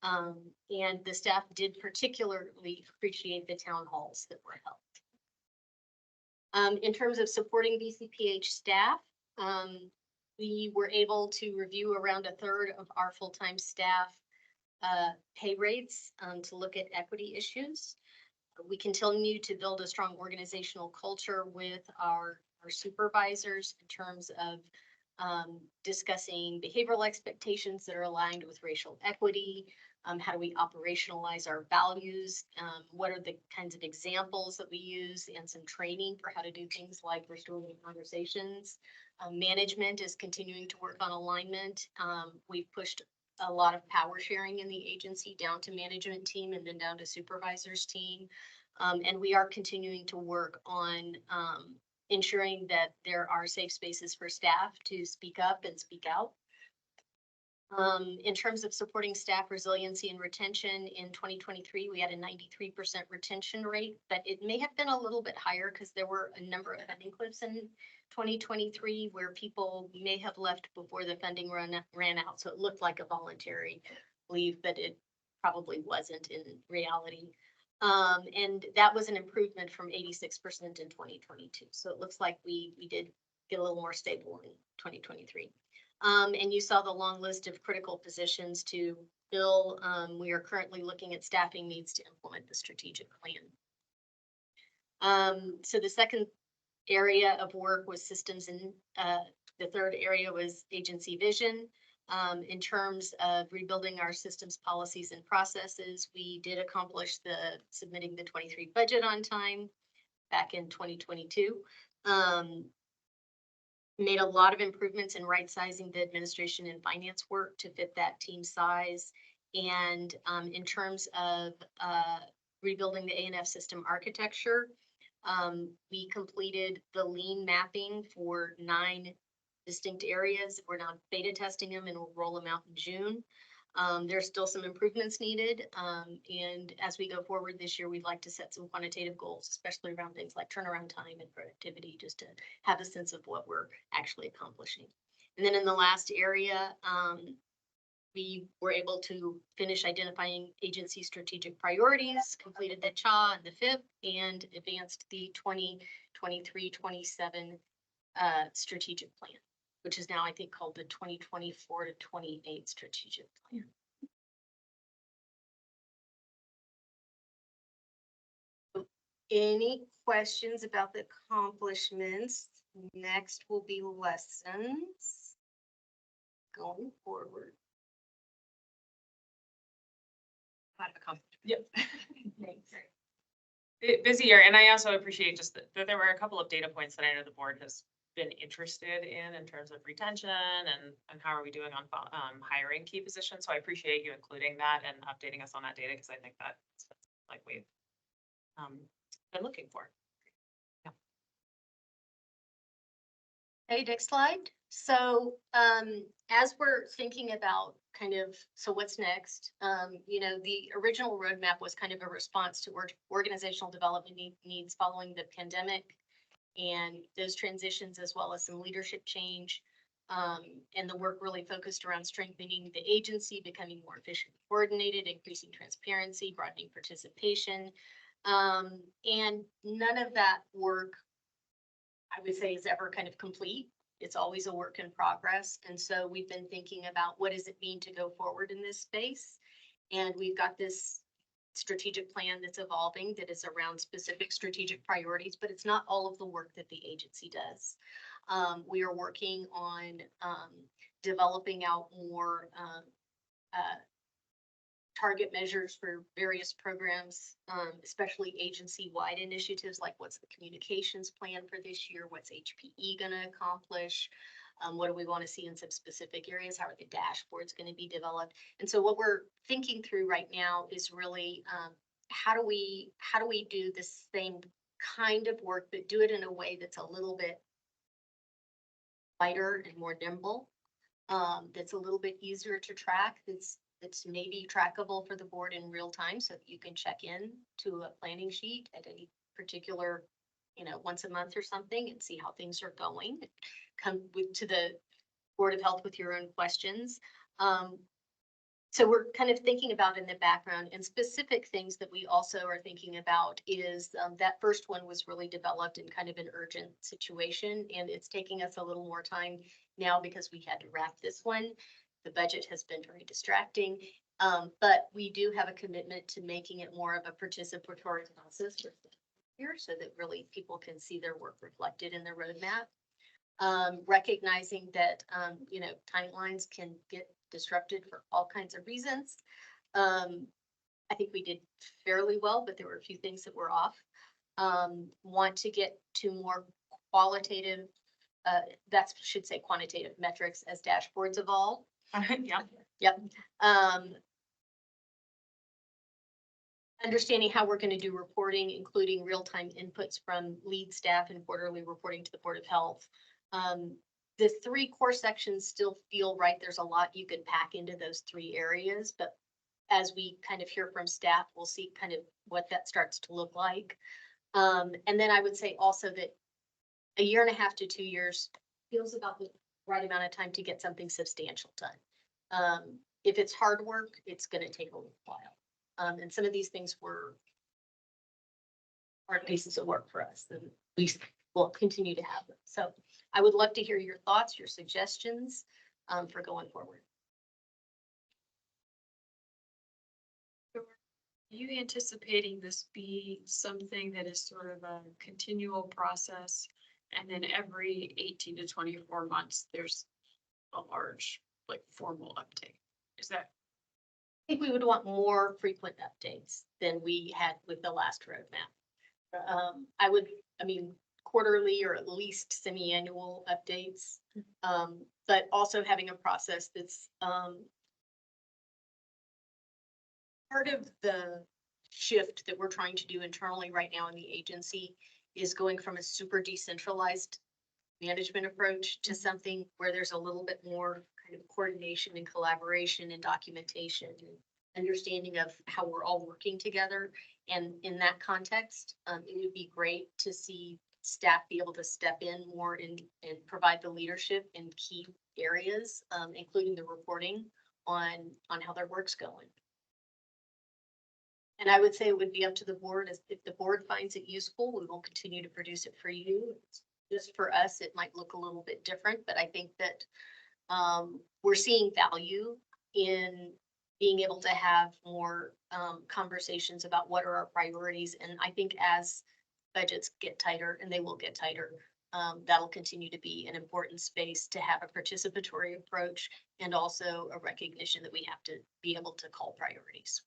And the staff did particularly appreciate the town halls that were held. In terms of supporting BCPH staff, we were able to review around 1/3 of our full-time staff pay rates to look at equity issues. We continue to build a strong organizational culture with our supervisors in terms of discussing behavioral expectations that are aligned with racial equity. How do we operationalize our values? What are the kinds of examples that we use, and some training for how to do things like restorative conversations. Management is continuing to work on alignment. We've pushed a lot of power sharing in the agency down to management team and then down to supervisors team. And we are continuing to work on ensuring that there are safe spaces for staff to speak up and speak out. In terms of supporting staff resiliency and retention in 2023, we had a 93% retention rate, but it may have been a little bit higher because there were a number of funding cliffs in 2023 where people may have left before the funding ran out. So it looked like a voluntary leave, but it probably wasn't in reality. And that was an improvement from 86% in 2022. So it looks like we did get a little more stable in 2023. And you saw the long list of critical positions to fill. We are currently looking at staffing needs to implement the strategic plan. So the second area of work was systems, and the third area was agency vision. In terms of rebuilding our systems, policies, and processes, we did accomplish submitting the 23 budget on time back in 2022. Made a lot of improvements in right sizing the administration and finance work to fit that team size. And in terms of rebuilding the A&F system architecture, we completed the lean mapping for 9 distinct areas. We're now beta testing them and we'll roll them out in June. There's still some improvements needed. And as we go forward this year, we'd like to set some quantitative goals, especially around things like turnaround time and productivity, just to have a sense of what we're actually accomplishing. And then in the last area, we were able to finish identifying agency strategic priorities, completed the CHA and the FIP, and advanced the 2023-27 strategic plan, which is now, I think, called the 2024 to 28 strategic plan. Any questions about the accomplishments? Next will be lessons going forward. Yep. Thanks. Busy year, and I also appreciate just that there were a couple of data points that I know the board has been interested in terms of retention and how are we doing on hiring key positions. So I appreciate you including that and updating us on that data, because I think that's like we've been looking for. Yeah. Okay, next slide. So as we're thinking about so what's next, the original roadmap was kind of a response to organizational development needs following the pandemic and those transitions, as well as some leadership change. And the work really focused around strengthening the agency, becoming more efficient, coordinated, increasing transparency, broadening participation. And none of that work, I would say, is ever kind of complete. It's always a work in progress. And so we've been thinking about what does it mean to go forward in this space? And we've got this strategic plan that's evolving that is around specific strategic priorities, but it's not all of the work that the agency does. We are working on developing out more target measures for various programs, especially agency-wide initiatives, like what's the communications plan for this year? What's HPE gonna accomplish? What do we want to see in some specific areas? How are the dashboards going to be developed? And so what we're thinking through right now is really how do we do the same kind of work, but do it in a way that's a little bit lighter and more nimble, that's a little bit easier to track, that's maybe trackable for the board in real time so that you can check in to a planning sheet at any particular, once a month or something and see how things are going. Come to the Board of Health with your own questions. So we're kind of thinking about in the background, and specific things that we also are thinking about is that first one was really developed in kind of an urgent situation, and it's taking us a little more time now because we had to wrap this one. The budget has been very distracting, but we do have a commitment to making it more of a participatory process here so that really people can see their work reflected in the roadmap. Recognizing that, timelines can get disrupted for all kinds of reasons. I think we did fairly well, but there were a few things that were off. Want to get to more qualitative, should say quantitative metrics as dashboards evolve. Yeah. Yep. Understanding how we're going to do reporting, including real-time inputs from lead staff and quarterly reporting to the Board of Health. The three core sections still feel right. There's a lot you can pack into those three areas, but as we kind of hear from staff, we'll see kind of what that starts to look like. And then I would say also that 1.5 to 2 years feels about the right amount of time to get something substantial done. If it's hard work, it's going to take a little while. And some of these things were hard pieces of work for us, and we will continue to have them. So I would love to hear your thoughts, your suggestions for going forward. Are you anticipating this be something that is sort of a continual process, and then every 18 to 24 months, there's a large, formal update? Is that? I think we would want more frequent updates than we had with the last roadmap. Quarterly or at least semi-annual updates, but also having a process that's part of the shift that we're trying to do internally right now in the agency is going from a super decentralized management approach to something where there's a little bit more kind of coordination and collaboration and documentation and understanding of how we're all working together. And in that context, it would be great to see staff be able to step in more and provide the leadership in key areas, including the reporting on how their work's going. And I would say it would be up to the board. If the board finds it useful, we will continue to produce it for you. Just for us, it might look a little bit different, but I think that we're seeing value in being able to have more conversations about what are our priorities. And I think as budgets get tighter, and they will get tighter, that'll continue to be an important space to have a participatory approach and also a recognition that we have to be able to call priorities.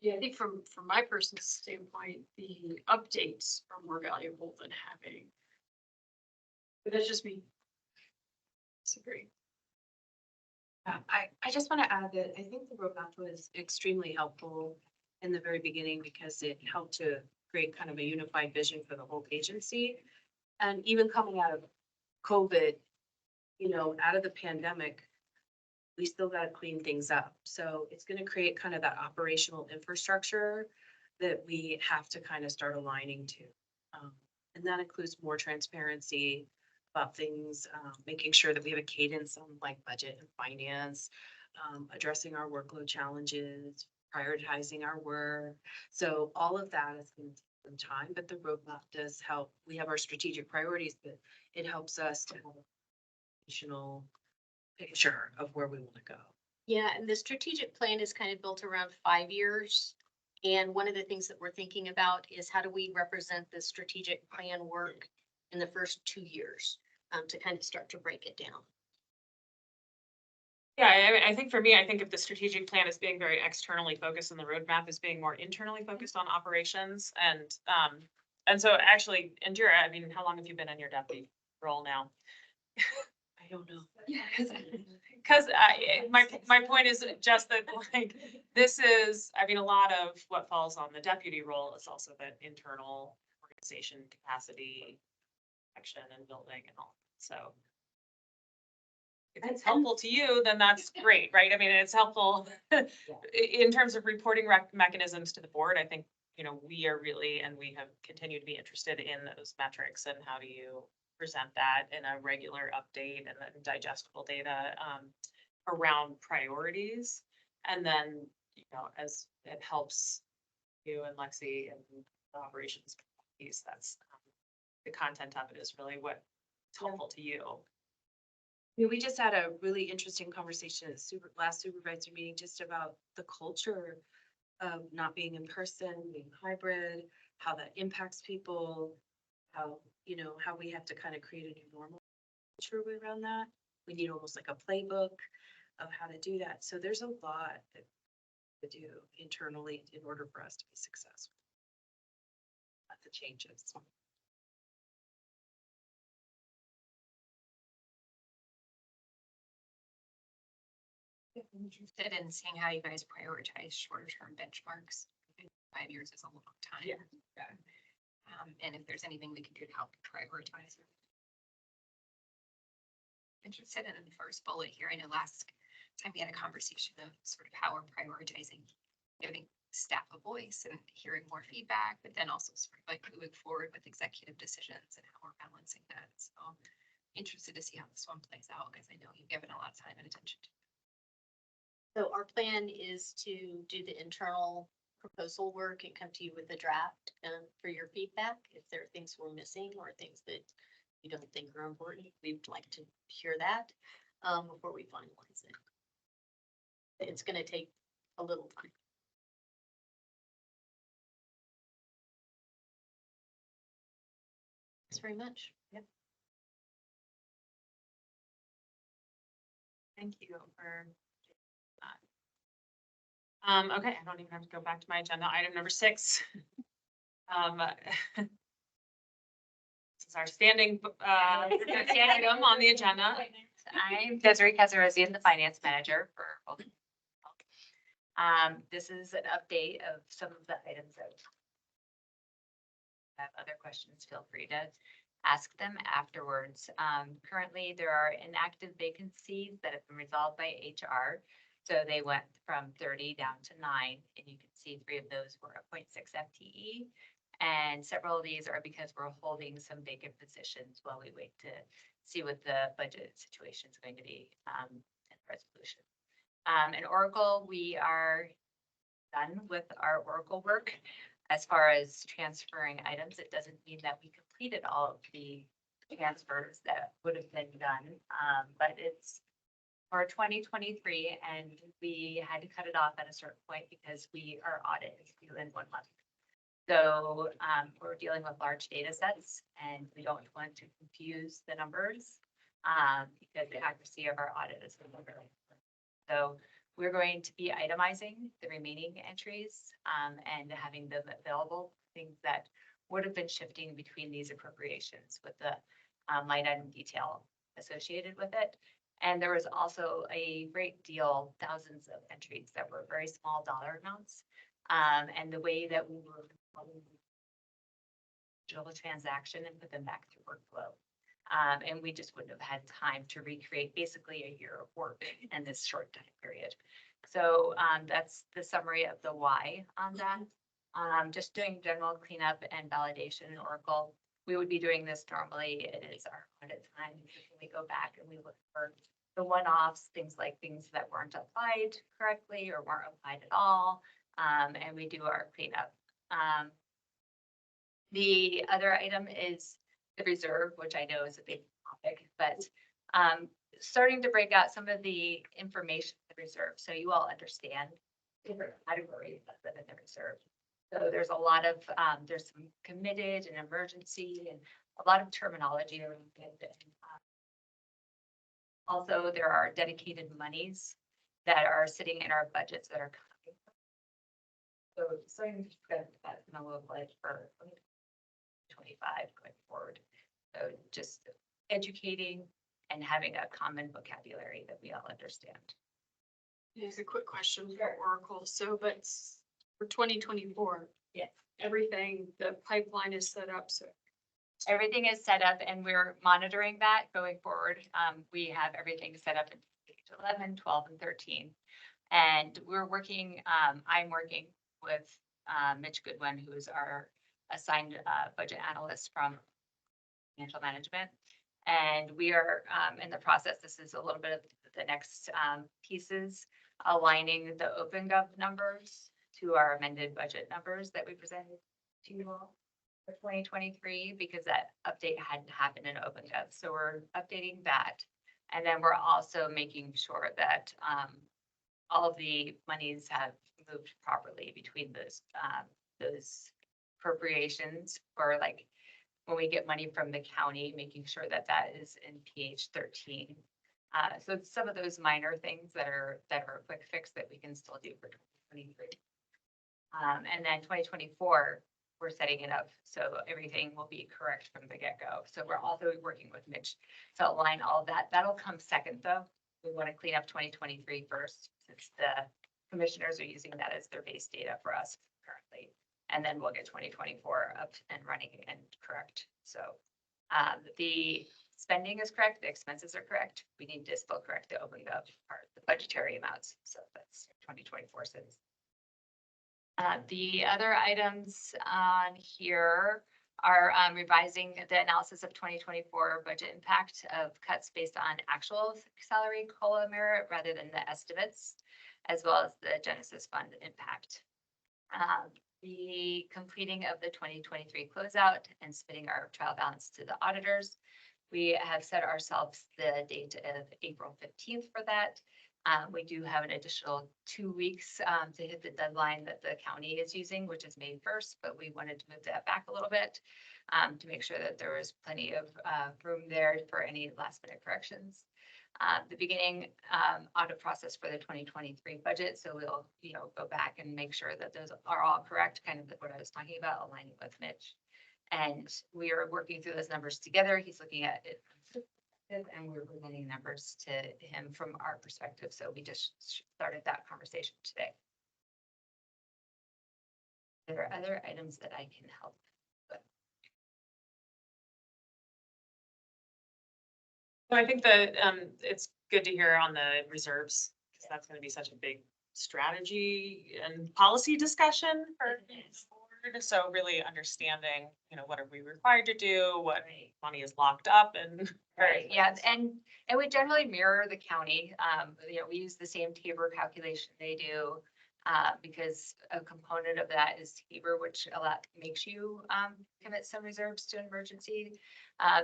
Yeah, I think from my personal standpoint, the updates are more valuable than having. But that's just me. Disagree. I just want to add that I think the roadmap was extremely helpful in the very beginning because it helped to create kind of a unified vision for the whole agency. And even coming out of COVID, out of the pandemic, we still got to clean things up. So it's going to create kind of that operational infrastructure that we have to kind of start aligning to. And that includes more transparency, about things, making sure that we have a cadence on like budget and finance, addressing our workload challenges, prioritizing our work. So all of that is going to take some time, but the roadmap does help. We have our strategic priorities, but it helps us to have a additional picture of where we want to go. Yeah, and the strategic plan is kind of built around 5 years. And one of the things that we're thinking about is how do we represent the strategic plan work in the first 2 years, to kind of start to break it down. Yeah, I think for me, I think of the strategic plan as being very externally focused and the roadmap as being more internally focused on operations and so actually, Indira, I mean, how long have you been in your deputy role now? I don't know. Cause my point is just that like, this is, I mean, a lot of what falls on the deputy role is also that internal organization capacity, action and building and all, so. If it's helpful to you, then that's great, right? I mean, it's helpful in terms of reporting mechanisms to the board. I think, you know, we are really, and we have continued to be interested in those metrics and how do you present that in a regular update and then digestible data around priorities. And then, you know, as it helps you and Lexi and the operations piece, that's the content of it is really what's helpful to you. Yeah, we just had a really interesting conversation at last supervisor meeting just about the culture of not being in person, being hybrid, how that impacts people, how, you know, how we have to kind of create a new normal culture around that. We need almost like a playbook of how to do that. So there's a lot that to do internally in order for us to be successful. Not the changes. Interested in seeing how you guys prioritize shorter term benchmarks. 5 years is a long time. Yeah. And if there's anything we can do to help prioritize. Interested in the first bullet here. I know last time we had a conversation of sort of how we're prioritizing giving staff a voice and hearing more feedback, but then also sort of like moving forward with executive decisions and how we're balancing that. So interested to see how this one plays out because I know you've given a lot of time and attention to it. So our plan is to do the internal proposal work and come to you with a draft for your feedback. If there are things we're missing or things that you don't think are important, we'd like to hear that before we finalize it. It's going to take a little time. Thanks very much. Yep. Thank you for that. Okay, I don't even have to go back to my agenda. Item number 6. This is our standing item on the agenda. I'm Desiree Casarozian, the finance manager for Boulder. This is an update of some of the items that have other questions, feel free to ask them afterwards. Currently, there are inactive vacancies that have been resolved by HR. So they went from 30 down to 9, and you can see 3 of those were a 0.6 FTE. And several of these are because we're holding some vacant positions while we wait to see what the budget situation is going to be in resolution. In Oracle, we are done with our Oracle work. As far as transferring items, it doesn't mean that we completed all of the transfers that would have been done, but it's for 2023, and we had to cut it off at a certain point because our audit is due in 1 month. So we're dealing with large data sets, and we don't want to confuse the numbers because the accuracy of our audit is very important. So we're going to be itemizing the remaining entries and having them available, things that would have been shifting between these appropriations with the line item detail associated with it. And there was also a great deal, thousands of entries that were very small dollar amounts. And the way that we were digital transaction and put them back through workflow. And we just wouldn't have had time to recreate basically a year of work in this short time period. So that's the summary of the why on that. Just doing general cleanup and validation in Oracle. we would be doing this normally. It is our audit time. We go back and we look for the one-offs, things that weren't applied correctly or weren't applied at all. And we do our cleanup. The other item is the reserve, which I know is a big topic, but starting to break out some of the information in the reserve, so you all understand different categories that live in the reserve. So there's a lot of, there's some committed and emergency and a lot of terminology around it. Also, there are dedicated monies that are sitting in our budgets that are coming. So starting to think that's gonna look like for 25 going forward. So just educating and having a common vocabulary that we all understand. Here's a quick question for Oracle. So, but for 2024, Yes. everything, the pipeline is set up, so Everything is set up and we're monitoring that going forward. We have everything set up in page 11, 12, and 13. And we're working, I'm working with Mitch Goodwin, who is our assigned budget analyst from financial management. And we are in the process, this is a little bit of the next pieces, aligning the OpenGov numbers to our amended budget numbers that we presented to you all for 2023, because that update hadn't happened in OpenGov. So we're updating that. And then we're also making sure that all of the monies have moved properly between those appropriations, for like when we get money from the county, making sure that that is in PH 13. So it's some of those minor things that are a quick fix that we can still do for 2023. And then 2024, we're setting it up so everything will be correct from the get-go. So we're also working with Mitch to align all of that. That'll come second though. We want to clean up 2023 first, since the commissioners are using that as their base data for us currently. And then we'll get 2024 up and running and correct. So the spending is correct, the expenses are correct. We need to still correct the OpenGov part, the budgetary amounts. So that's 2024 since. The other items on here are revising the analysis of 2024 budget impact of cuts based on actual salary COLA merit rather than the estimates, as well as the Genesis Fund impact. The completing of the 2023 closeout and submitting our trial balance to the auditors. We have set ourselves the date of April 15th for that. We do have an additional 2 weeks to hit the deadline that the county is using, which is May 1st, but we wanted to move that back a little bit to make sure that there was plenty of room there for any last minute corrections. The beginning audit process for the 2023 budget. So we'll, go back and make sure that those are all correct, kind of what I was talking about, aligning with Mitch. And we are working through those numbers together. He's looking at it and we're presenting numbers to him from our perspective. So we just started that conversation today. There are other items that I can help with. I think that it's good to hear on the reserves, because that's going to be such a big strategy and policy discussion for the board. So really understanding, what are we required to do, what money is locked up, and Right, yeah, and we generally mirror the county. We use the same Tabor calculation they do, because a component of that is Tabor, which makes you commit some reserves to an emergency.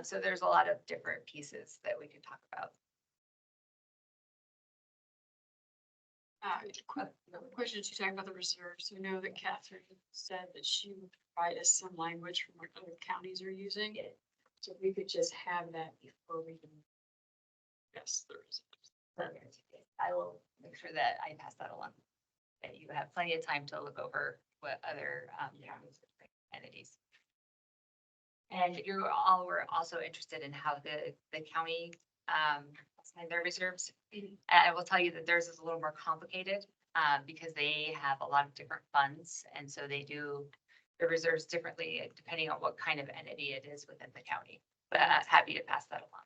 So there's a lot of different pieces that we can talk about. Quick question to talk about the reserves. We know that Catherine said that she would provide us some language from what other counties are using. So if we could just have that before we can. Yes, the reserves. I will make sure that I pass that along. That you have plenty of time to look over what other counties and entities. And you all were also interested in how the county assigned their reserves. I will tell you that theirs is a little more complicated because they have a lot of different funds, and so they do the reserves differently depending on what kind of entity it is within the county. But happy to pass that along.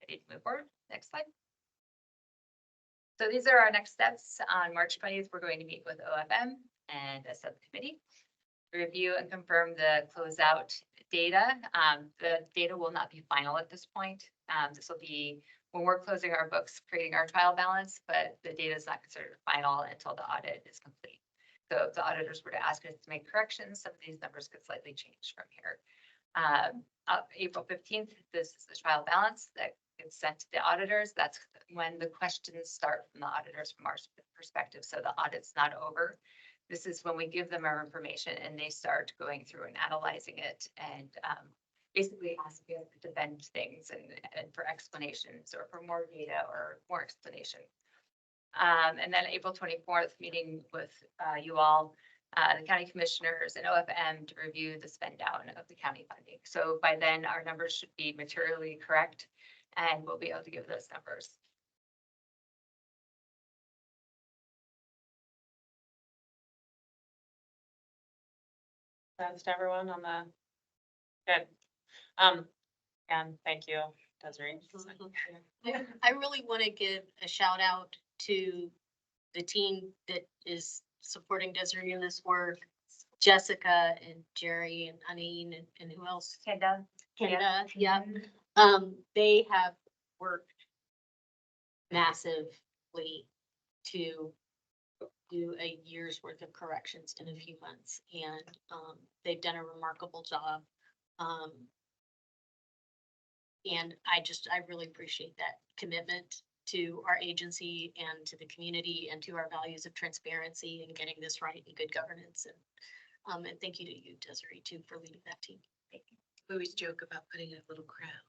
Ready to move forward? Next slide. So these are our next steps. On March 20th, we're going to meet with OFM and a subcommittee. Review and confirm the closeout data. The data will not be final at this point. This will be when we're closing our books, creating our trial balance, but the data is not considered final until the audit is complete. So if the auditors were to ask us to make corrections, some of these numbers could slightly change from here. April 15th, this is the trial balance that gets sent to the auditors. That's when the questions start from the auditors from our perspective. So the audit's not over. This is when we give them our information and they start going through and analyzing it and basically asking us to defend things and for explanations or for more data or more explanation. And then April 24th, meeting with you all, the county commissioners and OFM to review the spend down of the county funding. So by then our numbers should be materially correct and we'll be able to give those numbers. Sense to everyone on the, good. And thank you, Desiree. I really want to give a shout out to the team that is supporting Desiree in this work. Jessica and Jerry and Anine and who else? Kenda. Kenda, yeah. They have worked massively to do a year's worth of corrections in a few months, and they've done a remarkable job. And I really appreciate that commitment to our agency and to the community and to our values of transparency and getting this right and good governance. And thank you to you, Desiree, too, for leading that team. We always joke about putting a little crown.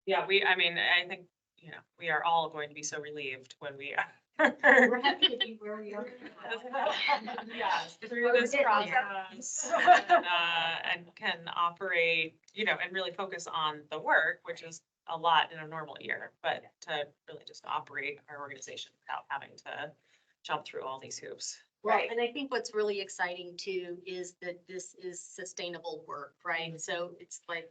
Yeah, I mean, I think, you know, we are all going to be so relieved when we We're happy to be where we are. yes, through this process and can operate, you know, and really focus on the work, which is a lot in a normal year, but to really just operate our organization without having to jump through all these hoops. Right, and I think what's really exciting too is that this is sustainable work, right? So it's like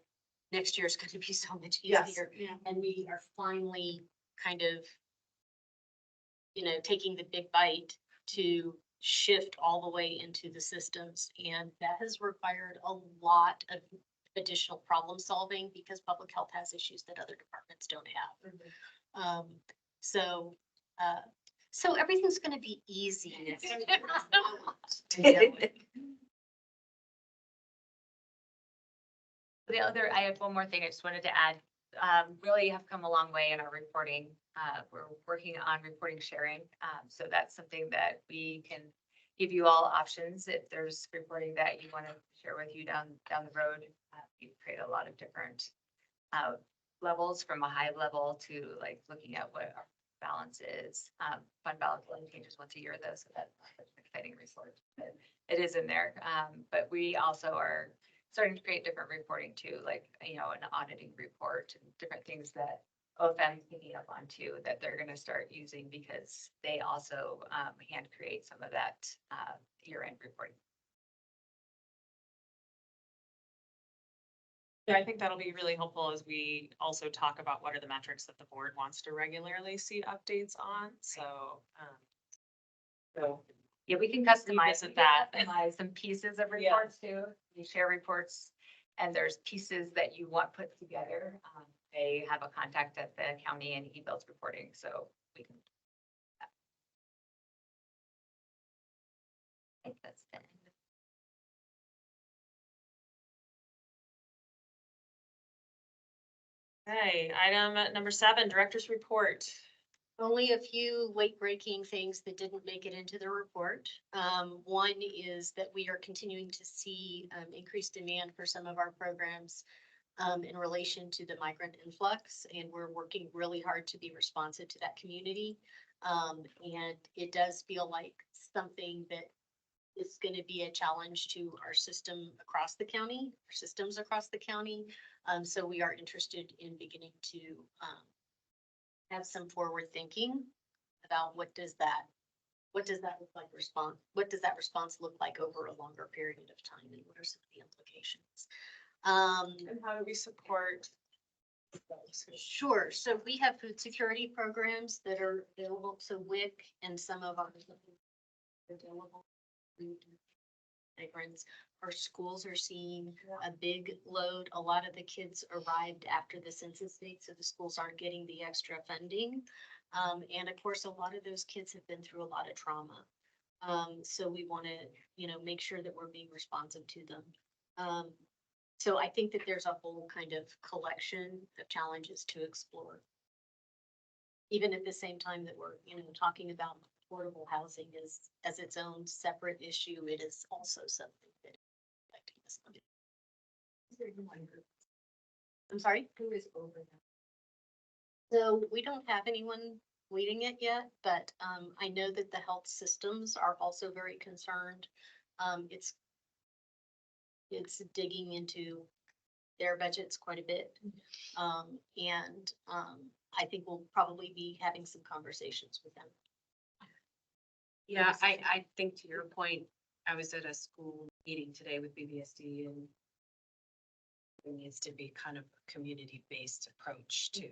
next year is going to be so much Yes. easier. And we are finally kind of, you know, taking the big bite to shift all the way into the systems. And that has required a lot of additional problem solving because public health has issues that other departments don't have. So everything's gonna be easy. I have one more thing I just wanted to add. Really have come a long way in our reporting. We're working on reporting sharing. So that's something that we can give you all options. If there's reporting that you want to share with you down the road, we create a lot of different levels from a high level to like looking at what our balance is. Fund balance only changes once a year though, so that's an exciting resource. But it is in there. But we also are starting to create different reporting too, like, you know, an auditing report and different things that OFM is picking up on too, that they're going to start using because they also hand create some of that year-end reporting. Yeah, I think that'll be really helpful as we also talk about what are the metrics that the board wants to regularly see updates on. So Yeah, we can customize revisit that. customize some pieces of Yeah. reports too. We share reports and there's pieces that you want put together. They have a contact at the county and he builds reporting, so we can. I think that's the end. Okay, item number 7, director's report. Only a few late breaking things that didn't make it into the report. One is that we are continuing to see increased demand for some of our programs in relation to the migrant influx, and we're working really hard to be responsive to that community. And it does feel like something that is going to be a challenge to our system across the county, our systems across the county. So we are interested in beginning to have some forward thinking about what does that look like response? What does that response look like over a longer period of time, and what are some of the implications? And how do we support Sure. So we have food security programs that are available. So WIC and some of our available food migrants. Our schools are seeing a big load. A lot of the kids arrived after the census date, so the schools aren't getting the extra funding. And of course, a lot of those kids have been through a lot of trauma. So we want to, make sure that we're being responsive to them. So I think that there's a whole kind of collection of challenges to explore. Even at the same time that we're, talking about affordable housing as its own separate issue, it is also something that is affecting us. I'm sorry? Who is over that? So we don't have anyone leading it yet, but I know that the health systems are also very concerned. It's digging into their budgets quite a bit. And I think we'll probably be having some conversations with them. Yeah, I think to your point, I was at a school meeting today with BBSD and there needs to be kind of a community-based approach to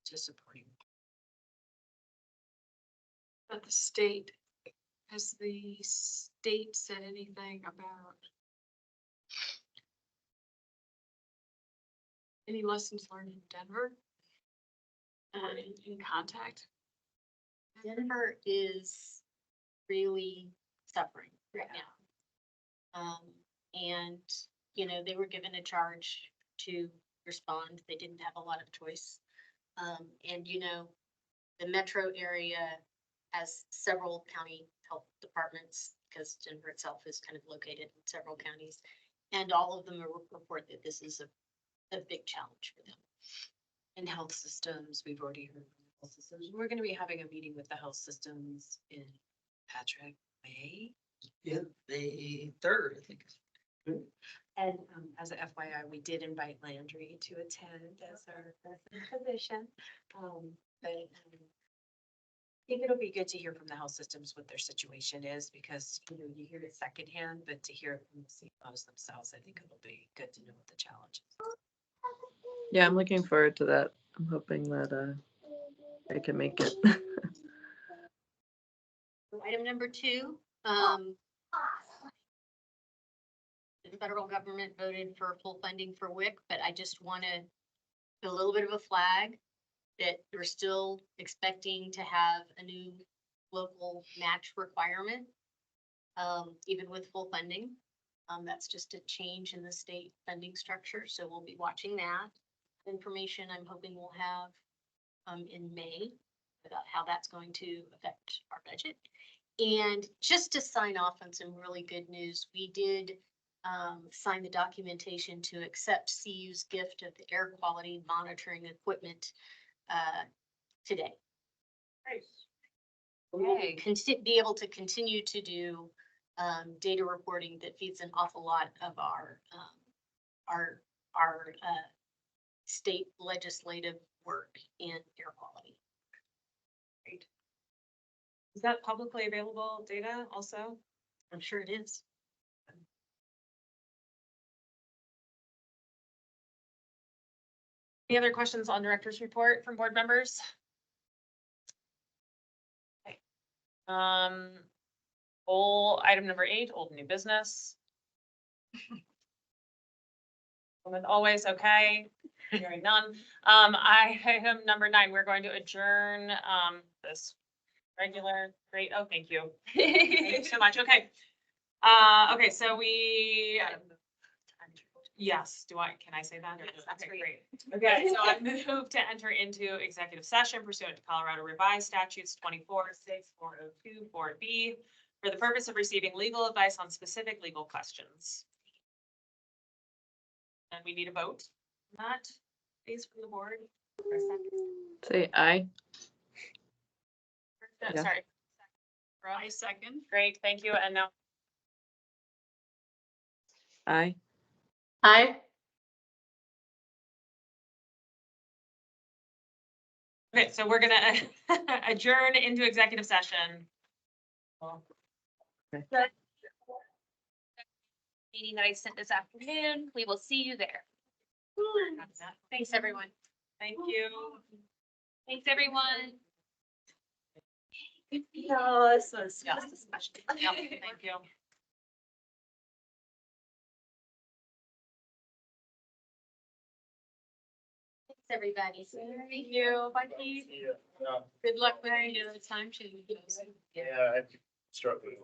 supporting. But the state, has the state said anything about any lessons learned in Denver? Or in contact? Denver is really suffering right now. And, they were given a charge to respond. They didn't have a lot of choice. And, the metro area has several county health departments because Denver itself is kind of located in several counties. And all of them report that this is a big challenge for them. In health systems, we've already heard from the health systems. We're gonna be having a meeting with the health systems in Patrick, May. Yeah, May 3rd, I think. And as a FYI, we did invite Landry to attend as our physician. But I think it'll be good to hear from the health systems what their situation is because, you hear it secondhand, but to hear it from the CMOs themselves, I think it'll be good to know what the challenge is. Yeah, I'm looking forward to that. I'm hoping that I can make it. Item number 2, the federal government voted for full funding for WIC, but I just want to put a little bit of a flag that we're still expecting to have a new local match requirement, even with full funding. That's just a change in the state funding structure, so we'll be watching that. Information I'm hoping we'll have in May about how that's going to affect our budget. And just to sign off on some really good news, we did sign the documentation to accept CU's gift of the air quality monitoring equipment today. We will be able to continue to do data reporting that feeds an awful lot of our state legislative work in air quality. Great. Is that publicly available data also? I'm sure it is. Any other questions on director's report from board members? Okay. Item number 8, old new business. Women always okay. Hearing none. Item number 9, we're going to adjourn this regular. Great. Oh, thank you. Thank you so much. Okay. Okay, so we. Yes, can I say that? Yes, that's Okay, great. Okay, so I move to enter into executive session pursuant to Colorado Revised Statutes 24-6402 4B for the purpose of receiving legal advice on specific legal questions. And we need a vote on that, please, from the board. For a second. Say aye. Yeah. Sorry. I second. Great, thank you. And now Aye. Aye. okay, so we're gonna adjourn into executive session. Meeting that I sent this afternoon. We will see you there. Thanks, everyone. Thank you. Thanks, everyone. No, this was just discussion. Yep, thank you. Thanks, everybody. Thank you. Bye, Keith. Good luck with the time change. Yeah, I'm struggling.